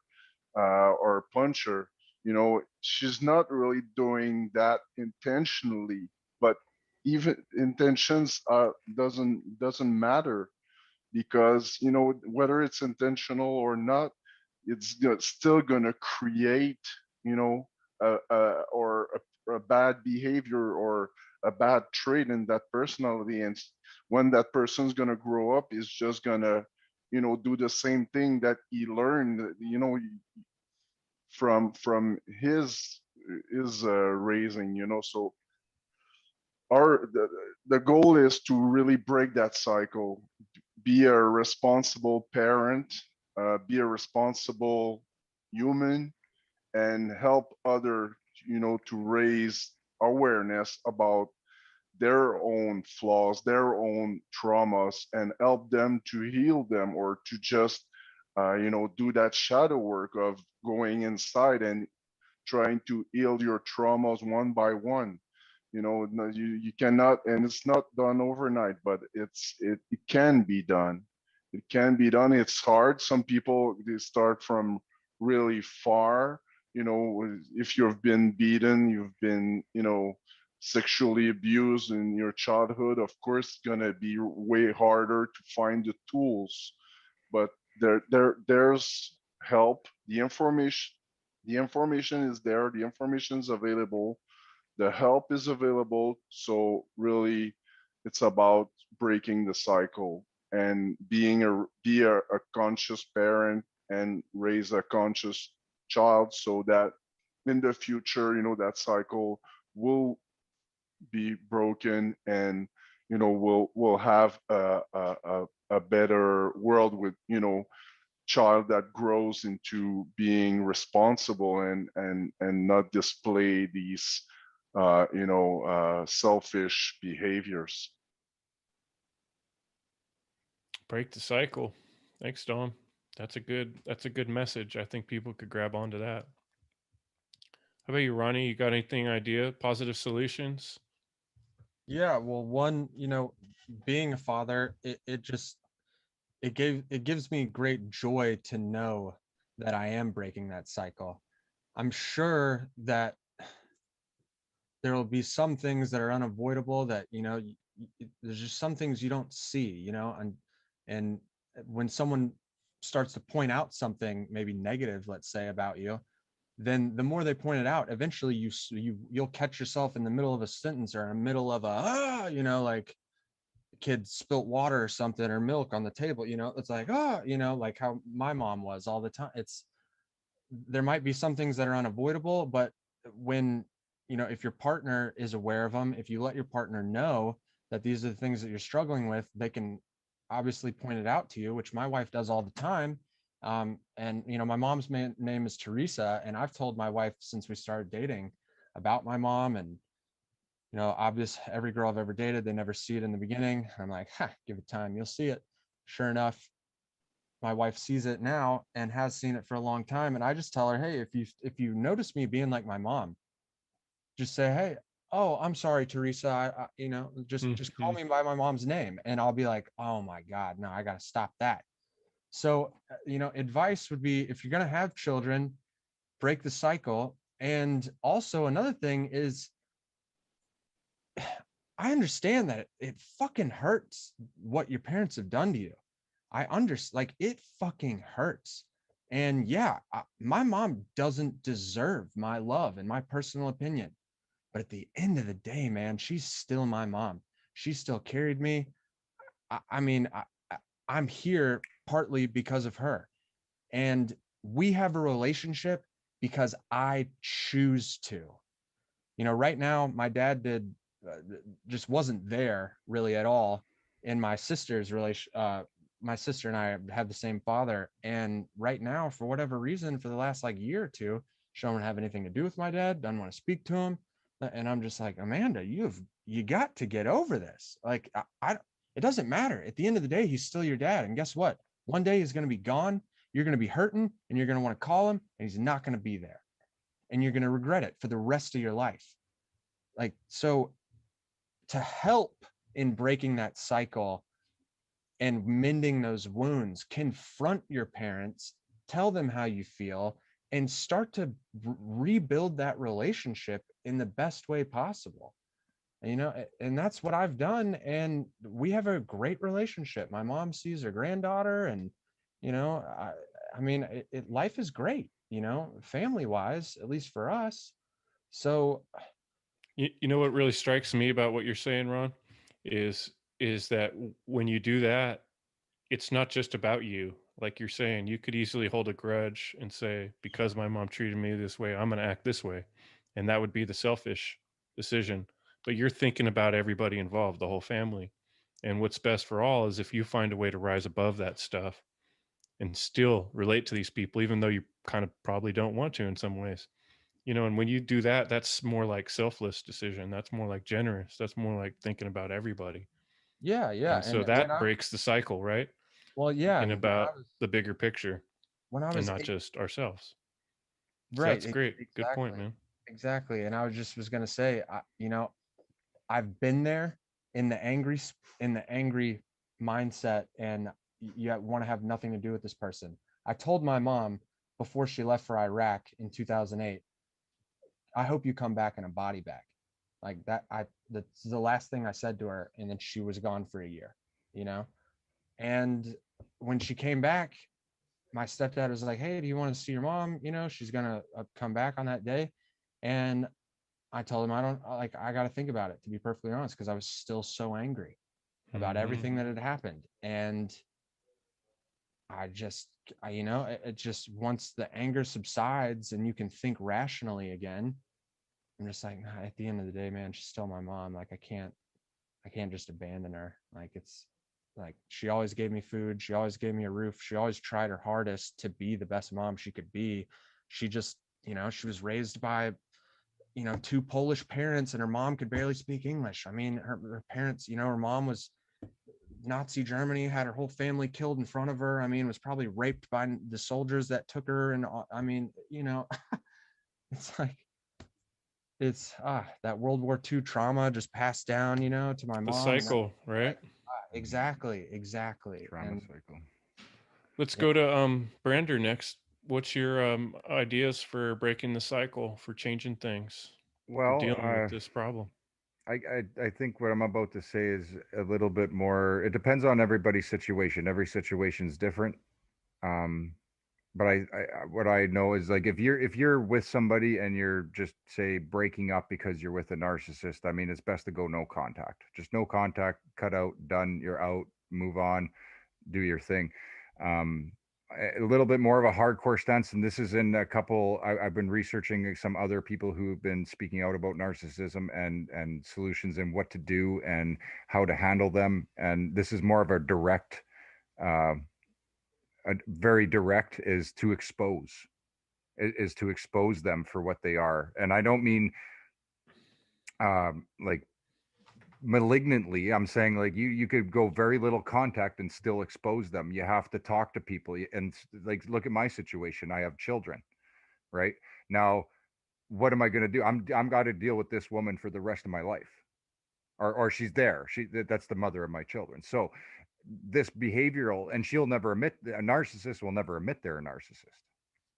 or punch her. She's not really doing that intentionally, but even intentions doesn't matter, because whether it's intentional or not, it's still going to create you know a bad behavior or a bad trait in that personality. And when that person's going to grow up, is just going to do the same thing that he learned from his raising. So the goal is to really break that cycle, be a responsible parent, be a responsible human and help other, to raise awareness about their own flaws, their own traumas, and help them to heal them, or to just, do that shadow work of going inside and trying to heal your traumas one by one. You cannot, and it's not done overnight, but it can be done. It can be done. It's hard. Some people, they start from really far. If you've been beaten, you've been, sexually abused in your childhood, of course it's gonna be way harder to find the tools. But there's help. The information is there. The information is available. The help is available. So really, it's about breaking the cycle and be a conscious parent and raise a conscious child, so that in the future, that cycle will be broken, and we'll have a better world with, child that grows into being responsible, and not display these selfish behaviors. Break the cycle. Thanks, Dom. That's a good message. I think people could grab onto that. How about you, Ronnie? You got anything idea? Positive solutions? Yeah, well, one, being a father, it gives me great joy to know that I am breaking that cycle. I'm sure that there will be some things that are unavoidable, that, there's just some things you don't see, and when someone starts to point out something maybe negative, let's say, about you, then the more they point it out, eventually you'll catch yourself in the middle of a sentence, or in the middle of like a kid spilt water or something, or milk on the table. It's like, like how my mom was all the time. There might be some things that are unavoidable, but when, if your partner is aware of them, if you let your partner know that these are the things that you're struggling with, they can obviously point it out to you, which my wife does all the time. And my mom's name is Teresa, and I've told my wife since we started dating about my mom. And obvious, every girl I've ever dated, they never see it in the beginning. I'm like, give it time, you'll see it. Sure enough, my wife sees it now and has seen it for a long time. And I just tell her, hey, if you notice me being like my mom, just say, hey, oh, I'm sorry, Teresa. Just call me by my mom's name, and I'll be like, oh my God, no, I got to stop that. So, advice would be, if you're going to have children, break the cycle. And also another thing is, I understand that it fucking hurts what your parents have done to you. I understand, like, it fucking hurts. And yeah, my mom doesn't deserve my love, in my personal opinion. But at the end of the day, man, she's still my mom. She still carried me. I mean, I'm here partly because of her. And we have a relationship because I choose to. Right now, my dad just wasn't there really at all in my sister's relation. My sister and I have the same father, and right now, for whatever reason, for the last like year or two, she don't have anything to do with my dad. Doesn't want to speak to him, and I'm just like, Amanda, you got to get over this. Like, it doesn't matter. At the end of the day, he's still your dad, and guess what? One day he's going to be gone. You're going to be hurting, and you're going to want to call him, and he's not going to be there, and you're going to regret it for the rest of your life. Like, so to help in breaking that cycle and mending those wounds, confront your parents, tell them how you feel, and start to rebuild that relationship in the best way possible. And that's what I've done. And we have a great relationship. My mom sees her granddaughter, and, I mean, life is great, family wise, at least for us. So, You know what really strikes me about what you're saying, Ron, is that when you do that, it's not just about you. Like you're saying, you could easily hold a grudge and say, because my mom treated me this way, I'm going to act this way. And that would be the selfish decision. But you're thinking about everybody involved, the whole family. And what's best for all is if you find a way to rise above that stuff and still relate to these people, even though you kind of probably don't want to in some ways. And when you do that, that's more like selfless decision. That's more like generous. That's more like thinking about everybody. Yeah, yeah. And so And when that breaks the cycle, right? well, yeah, Thinking and about the bigger picture when I and was not just ourselves. So right, that's great. Good point, exactly, man. exactly. And I was gonna say, I've been there in the angry mindset, and you want to have nothing to do with this person. I told my mom before she left for Iraq in 2008, I hope you come back in a body bag. Like that, that's the last thing I said to her, and then she was gone for a year, you know? And when she came back, my stepdad was like, "Hey, do you want to see your mom? She's gonna come back on that day." And I told him, I got to think about it, to be perfectly honest, because I was still so angry about everything that had happened. And it just, once the anger subsides and you can think rationally again, I'm just like, nah, at the end of the day, man, she's still my mom. Like, I can't just abandon her. Like, it's like, she always gave me food. She always gave me a roof. She always tried her hardest to be the best mom she could be. She just, she was raised by, two Polish parents, and her mom could barely speak English. I mean, her parents, her mom was Nazi Germany, had her whole family killed in front of her. I mean, was probably raped by the soldiers that took her. And I mean, it's like, it's that World War II trauma just passed down, to my The mom. cycle, right? Exactly. Trauma And cycle. Let's go to Brander next. What's your ideas for breaking the cycle, for changing things, for Well, dealing with this problem? I think what I'm about to say is a little bit more. It depends on everybody's situation. Every situation is different. Um, but what I know is, like, if you're with somebody and you're just, say, breaking up because you're with a narcissist, I mean, it's best to go no contact. Just no contact, cut out, done, you're out, move on, do your thing. Um, a little bit more of a hardcore stance, and this is in a couple. I've been researching some other people who've been speaking out about narcissism and solutions and what to do and how to handle them. And this is more of a direct, uh, a very direct, is to expose them for what they are. And I don't mean like malignantly. I'm saying, like, you could go very little contact and still expose them. You have to talk to people. And, like, look at my situation. I have children, right? Now, what am I going to do? I'm got to deal with this woman for the rest of my life, or she's there. That's the mother of my children. So this behavioral, and she'll never admit, a narcissist will never admit they're a narcissist.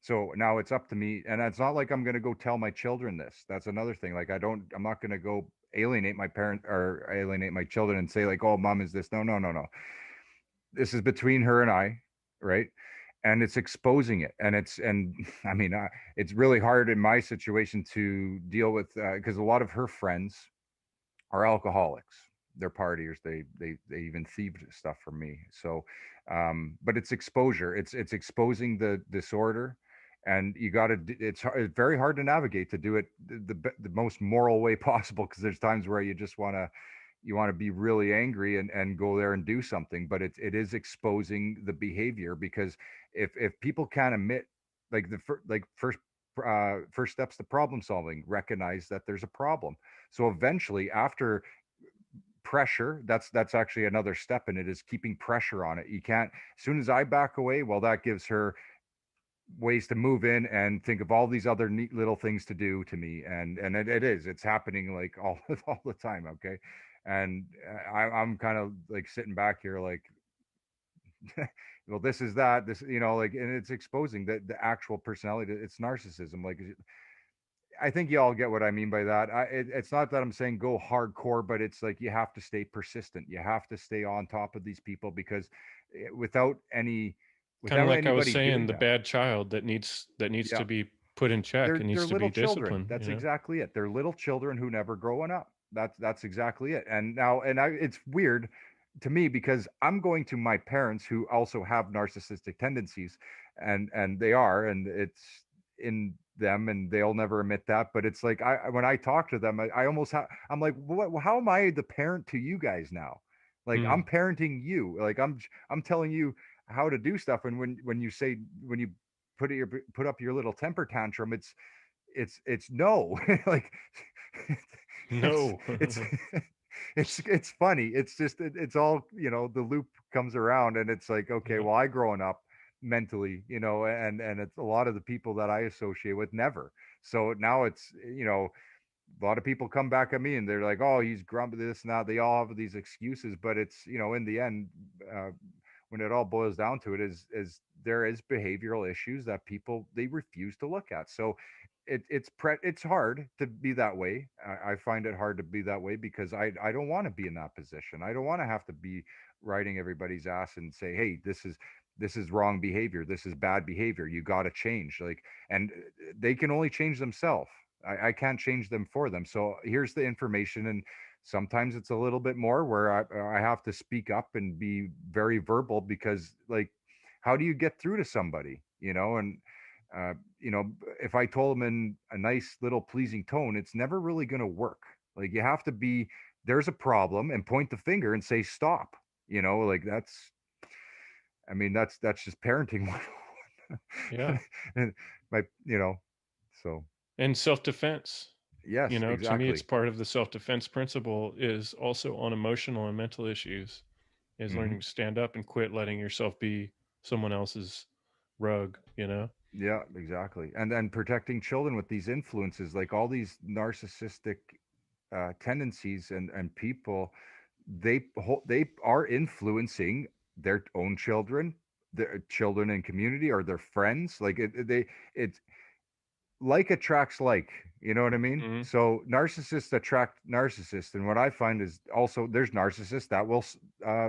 So now it's up to me, and it's not like I'm going to go tell my children this. That's another thing. Like, I'm not going to go alienate my parent or alienate my children and say, like, "Oh, mom is this." No, no, no, no. This is between her and I, right? And it's exposing it, and I mean, it's really hard in my situation to deal with, because a lot of her friends are alcoholics. They're partiers. They even thieved stuff from me. So, but it's exposure. It's exposing the disorder, and you got to. It's very hard to navigate, to do it the most moral way possible, because there's times where you want to be really angry and go there and do something, but it is exposing the behavior. Because if people can't admit, like, first steps to problem solving, recognize that there's a problem. So eventually, after pressure, that's actually another step in it, is keeping pressure on it. You can't, as soon as I back away, well, that gives her ways to move in and think of all these other neat little things to do to me. And it's happening, like, all the time. Okay. And I'm kind of like sitting back here, like, well, this is that, this, like, and it's exposing the actual personality. It's narcissism. Like, I think you all get what I mean by that. It's not that I'm saying go hardcore, but it's like, you have to stay persistent. You have to stay on top of these people, because without Kind of like I was anybody saying, doing the that, bad child that needs yeah, to be put in check and they're needs to be little children. disciplined. That's exactly it. They're little children who never growing up. That's exactly it. And now, it's weird to me, because I'm going to my parents, who also have narcissistic tendencies, and they are, and it's in them, and they'll never admit that. But it's like, when I talk to them, I almost I'm like, how am I the parent to you guys now? Like, Hmm. I'm parenting you. Like, I'm telling you how to do stuff. And when you say, when you put up your little temper tantrum, it's no. Like it's No. it's it's funny. It's just it's all, the loop comes around, and it's like, okay, Yeah. well, I growing up mentally, and it's a lot of the people that I associate with never. So now it's, a lot of people come back at me and they're like, oh, he's grumpy, this and that. They all have these excuses, but it's, in the end, uh, when it all boils down to it, is there is behavioral issues that people, they refuse to look at. So it's hard to be that way. I find it hard to be that way because I don't want to be in that position. I don't want to have to be riding everybody's ass and say, hey, this is wrong behavior, this is bad behavior, you got to change. Like, and they can only change themselves. I can't change them for them. So here's the information. And sometimes it's a little bit more where I have to speak up and be very verbal, because, like, how do you get through to somebody, and uh, if I told them in a nice little pleasing tone, it's never really going to work. Like, you have to be, there's a problem, and point the finger and say stop. Like, I mean, that's just parenting 101. Yeah. And my, so And self-defense. yes, To me, it's exactly. part of the self-defense principle is also on emotional and mental issues, is Hmm. learning to stand up and quit letting yourself be someone else's rug. Yeah, exactly. And then protecting children with these influences, like all these narcissistic tendencies, and people, they are influencing their own children, their children in community, or their friends. Like, it's like attracts like, you know what I mean? Hmm. So narcissists attract narcissists, and what I find is also there's narcissists that will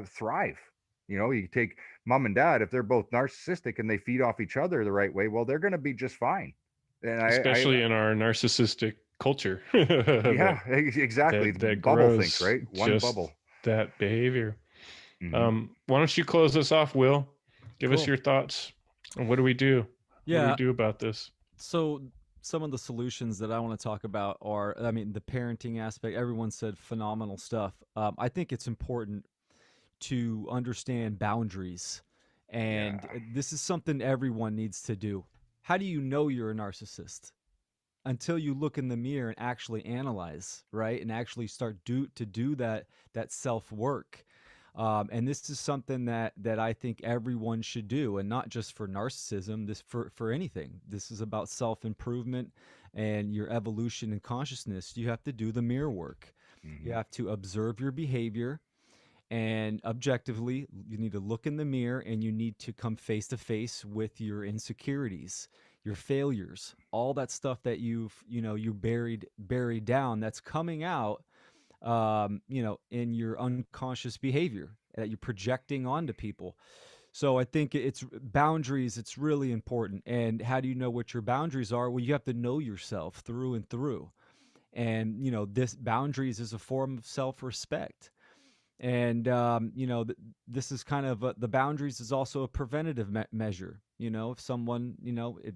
thrive. You take mom and dad, if they're both narcissistic and they feed off each other the right way, well, they're going to be just fine. And Especially in our narcissistic culture, that yeah, exactly. It's that bubble think, grows right? One just bubble. that behavior. Hmm. Why don't you close us off, Will? Give us Cool. your thoughts. And what do we do? What do we Yeah. do about this? So some of the solutions that I want to talk about are, I mean, the parenting aspect. Everyone said phenomenal stuff. I think it's important to understand boundaries, Yeah. and this is something everyone needs to do. How do you know you're a narcissist? Until you look in the mirror and actually analyze, right, and actually start to do that self work. And this is something that I think everyone should do, and not just for narcissism. This for anything. This is about self improvement and your evolution and consciousness. You have to do the mirror work. You Hmm. have to observe your behavior, and objectively, you need to look in the mirror, and you need to come face to face with your insecurities, your failures, all that stuff that you buried down, that's coming out, in your unconscious behavior that you're projecting onto people. So I think it's boundaries. It's really important. And how do you know what your boundaries are? Well, you have to know yourself through and through. And this boundaries is a form of self-respect. And this is kind of the boundaries is also a preventative measure. If someone, if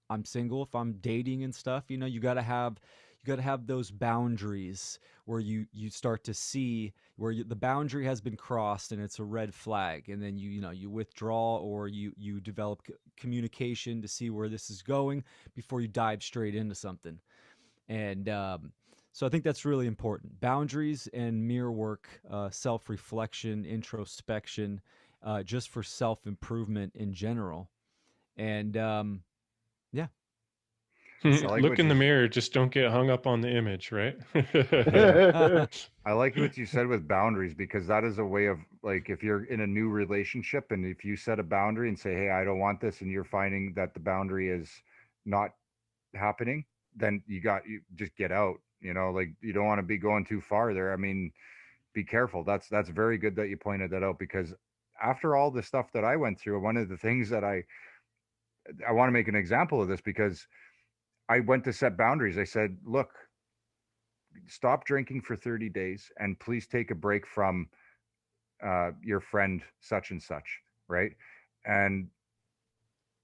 I'm single, if I'm dating and stuff, you got to have those boundaries where you start to see where the boundary has been crossed and it's a red flag, and then you withdraw, or you develop communication to see where this is going before you dive straight into something. And so I think that's really important. Boundaries and mirror work, self reflection, introspection, just for self improvement in general. And yeah, I like Look what in you the mirror, just don't get hung up on the image, right? Yeah. I like what you said with boundaries, because that is a way of, like, if you're in a new relationship and if you set a boundary and say, hey, I don't want this, and you're finding that the boundary is not happening, then you just get out. Like, you don't want to be going too far there. I mean, be careful. That's very good that you pointed that out, because after all the stuff that I went through, one of the things that I want to make an example of this, because I went to set boundaries. I said, look, stop drinking for 30 days, and please take a break from your friend such and such, right? And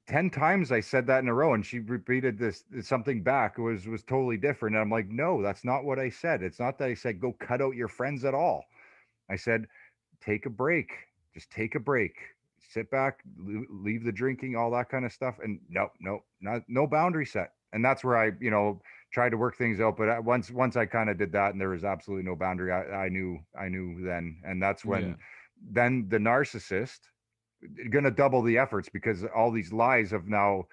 10 times I said that in a row, and she repeated this something back. It was totally different. And I'm like, no, that's not what I said. It's not that I said go cut out your friends at all. I said take a break. Just take a break. sit back, leave the drinking, all that kind of stuff. And no boundary set. And that's where I, tried to work things out. But once I kind of did that, and there was absolutely no boundary, I knew then. And that's when then the narcissist going to double the efforts, because all these lies have now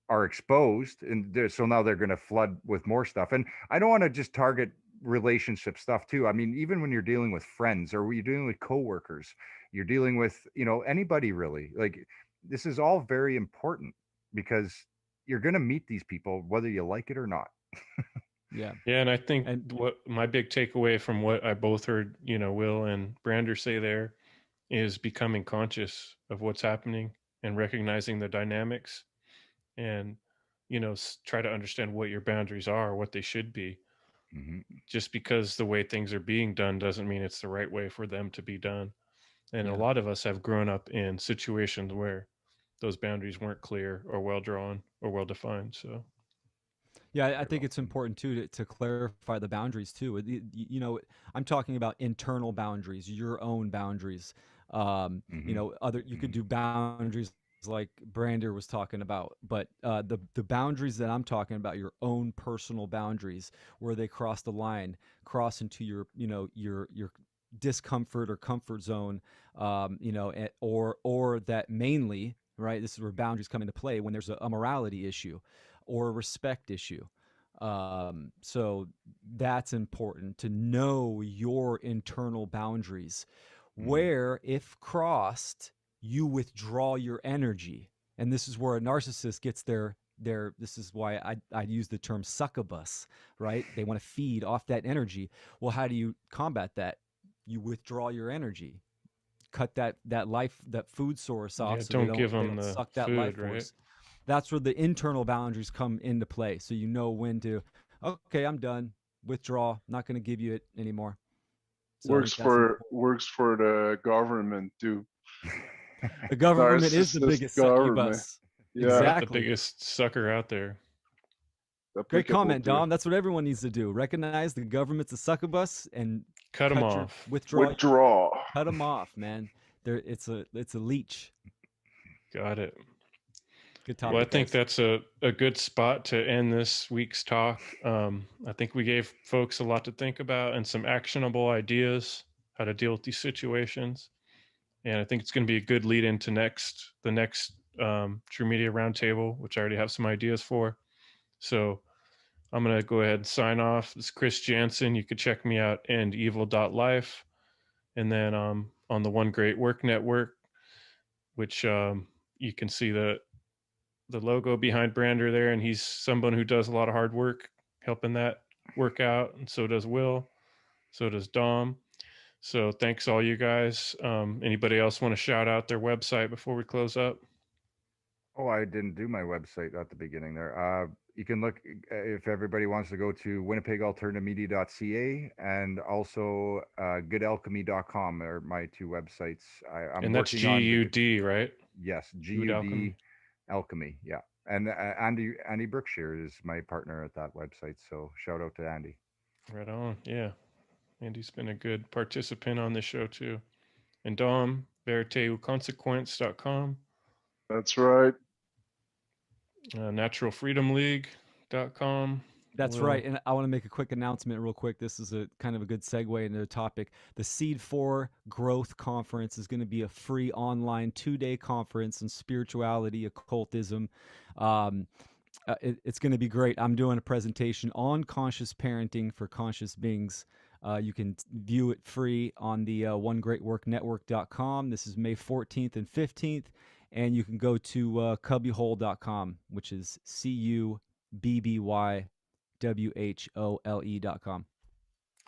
are exposed, and so now they're going to flood with more stuff. And I don't want to just target relationship stuff too. I mean, even when you're dealing with friends, or you're dealing with coworkers, you're dealing with anybody really, like, this is all very important, because you're going to meet these people whether you like it or not. Yeah, and I think what my big takeaway from what I both heard, Will and Brander say there, is becoming conscious of what's happening and recognizing the dynamics, and try to understand what your boundaries are, what they should be. Mm-hmm. Just because the way things are being done doesn't mean it's the right way for them to be done. And a lot of us have grown up in situations where those boundaries weren't clear or well drawn or well defined. So yeah, I think it's important too to clarify the boundaries too. I'm talking about internal boundaries, your own boundaries. You could do boundaries like Brander was talking about, but the boundaries that I'm talking about, your own personal boundaries, where they cross the line, cross into your discomfort or comfort zone, or that mainly, right? This is where boundaries come into play, when there's a morality issue or a respect issue. So that's important, to know your internal boundaries, where if crossed, you withdraw your energy. And this is where a narcissist gets this is why I use the term succubus, right? They want to feed off that energy. Well, how do you combat that? You withdraw your energy, cut that food source off, so don't give they them don't the suck that food, life right? force. That's where the internal boundaries come into play. So you know when to, okay, I'm done, withdraw, not going to give you it anymore. So works for the government too. The government is the Narcissist biggest government. succubus. Yeah. Exactly. The biggest sucker out there. Great comment, Dom. That's what everyone needs to do. Recognize the government's a succubus and cut them off. Withdraw. Cut them off, man. It's a leech. Got it. Good topic. Well, I think that's a good spot to end this week's talk. I think we gave folks a lot to think about and some actionable ideas how to deal with these situations. And I think it's going to be a good lead into the next True Media Roundtable, which I already have some ideas for. So I'm going to go ahead and sign off. This is Chris Jansen. You could check me out endevil.life. And then on the One Great Work Network, which you can see the logo behind Brander there. And he's someone who does a lot of hard work helping that work out. And so does Will. So does Dom. So thanks all you guys. Anybody else want to shout out their website before we close up? Oh, I didn't do my website at the beginning there. You can look, if everybody wants to go to winnipegalternativemedia.ca, and also goodalchemy.com are my two websites. And that's GUD, right? Yes, GUD Alchemy. Yeah. And Andy Brookshire is my partner at that website. So shout out to Andy. Right on. Yeah. Andy's been a good participant on this show too. And Dom, veriteuconsequence.com. That's right. Naturalfreedomleague.com. That's right. And I want to make a quick announcement real quick. This is a kind of a good segue into the topic. The Seed for Growth Conference is going to be a free online 2-day conference on spirituality, occultism. It's going to be great. I'm doing a presentation on conscious parenting for conscious beings. You can view it free on the onegreatworknetwork.com. This is May 14th and 15th. And you can go to cubbyhole.com, which is CUBBYWHOLE.com.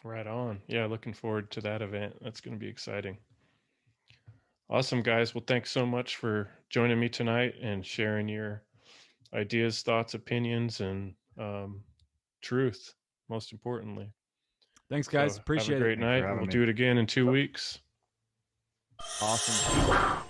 Right on. Yeah, looking forward to that event. That's going to be exciting. Awesome, guys. Well, thanks so much for joining me tonight and sharing your ideas, thoughts, opinions, and truth, most importantly. Thanks, guys. Appreciate it. Have a great night. We'll do it again in 2 weeks. Awesome.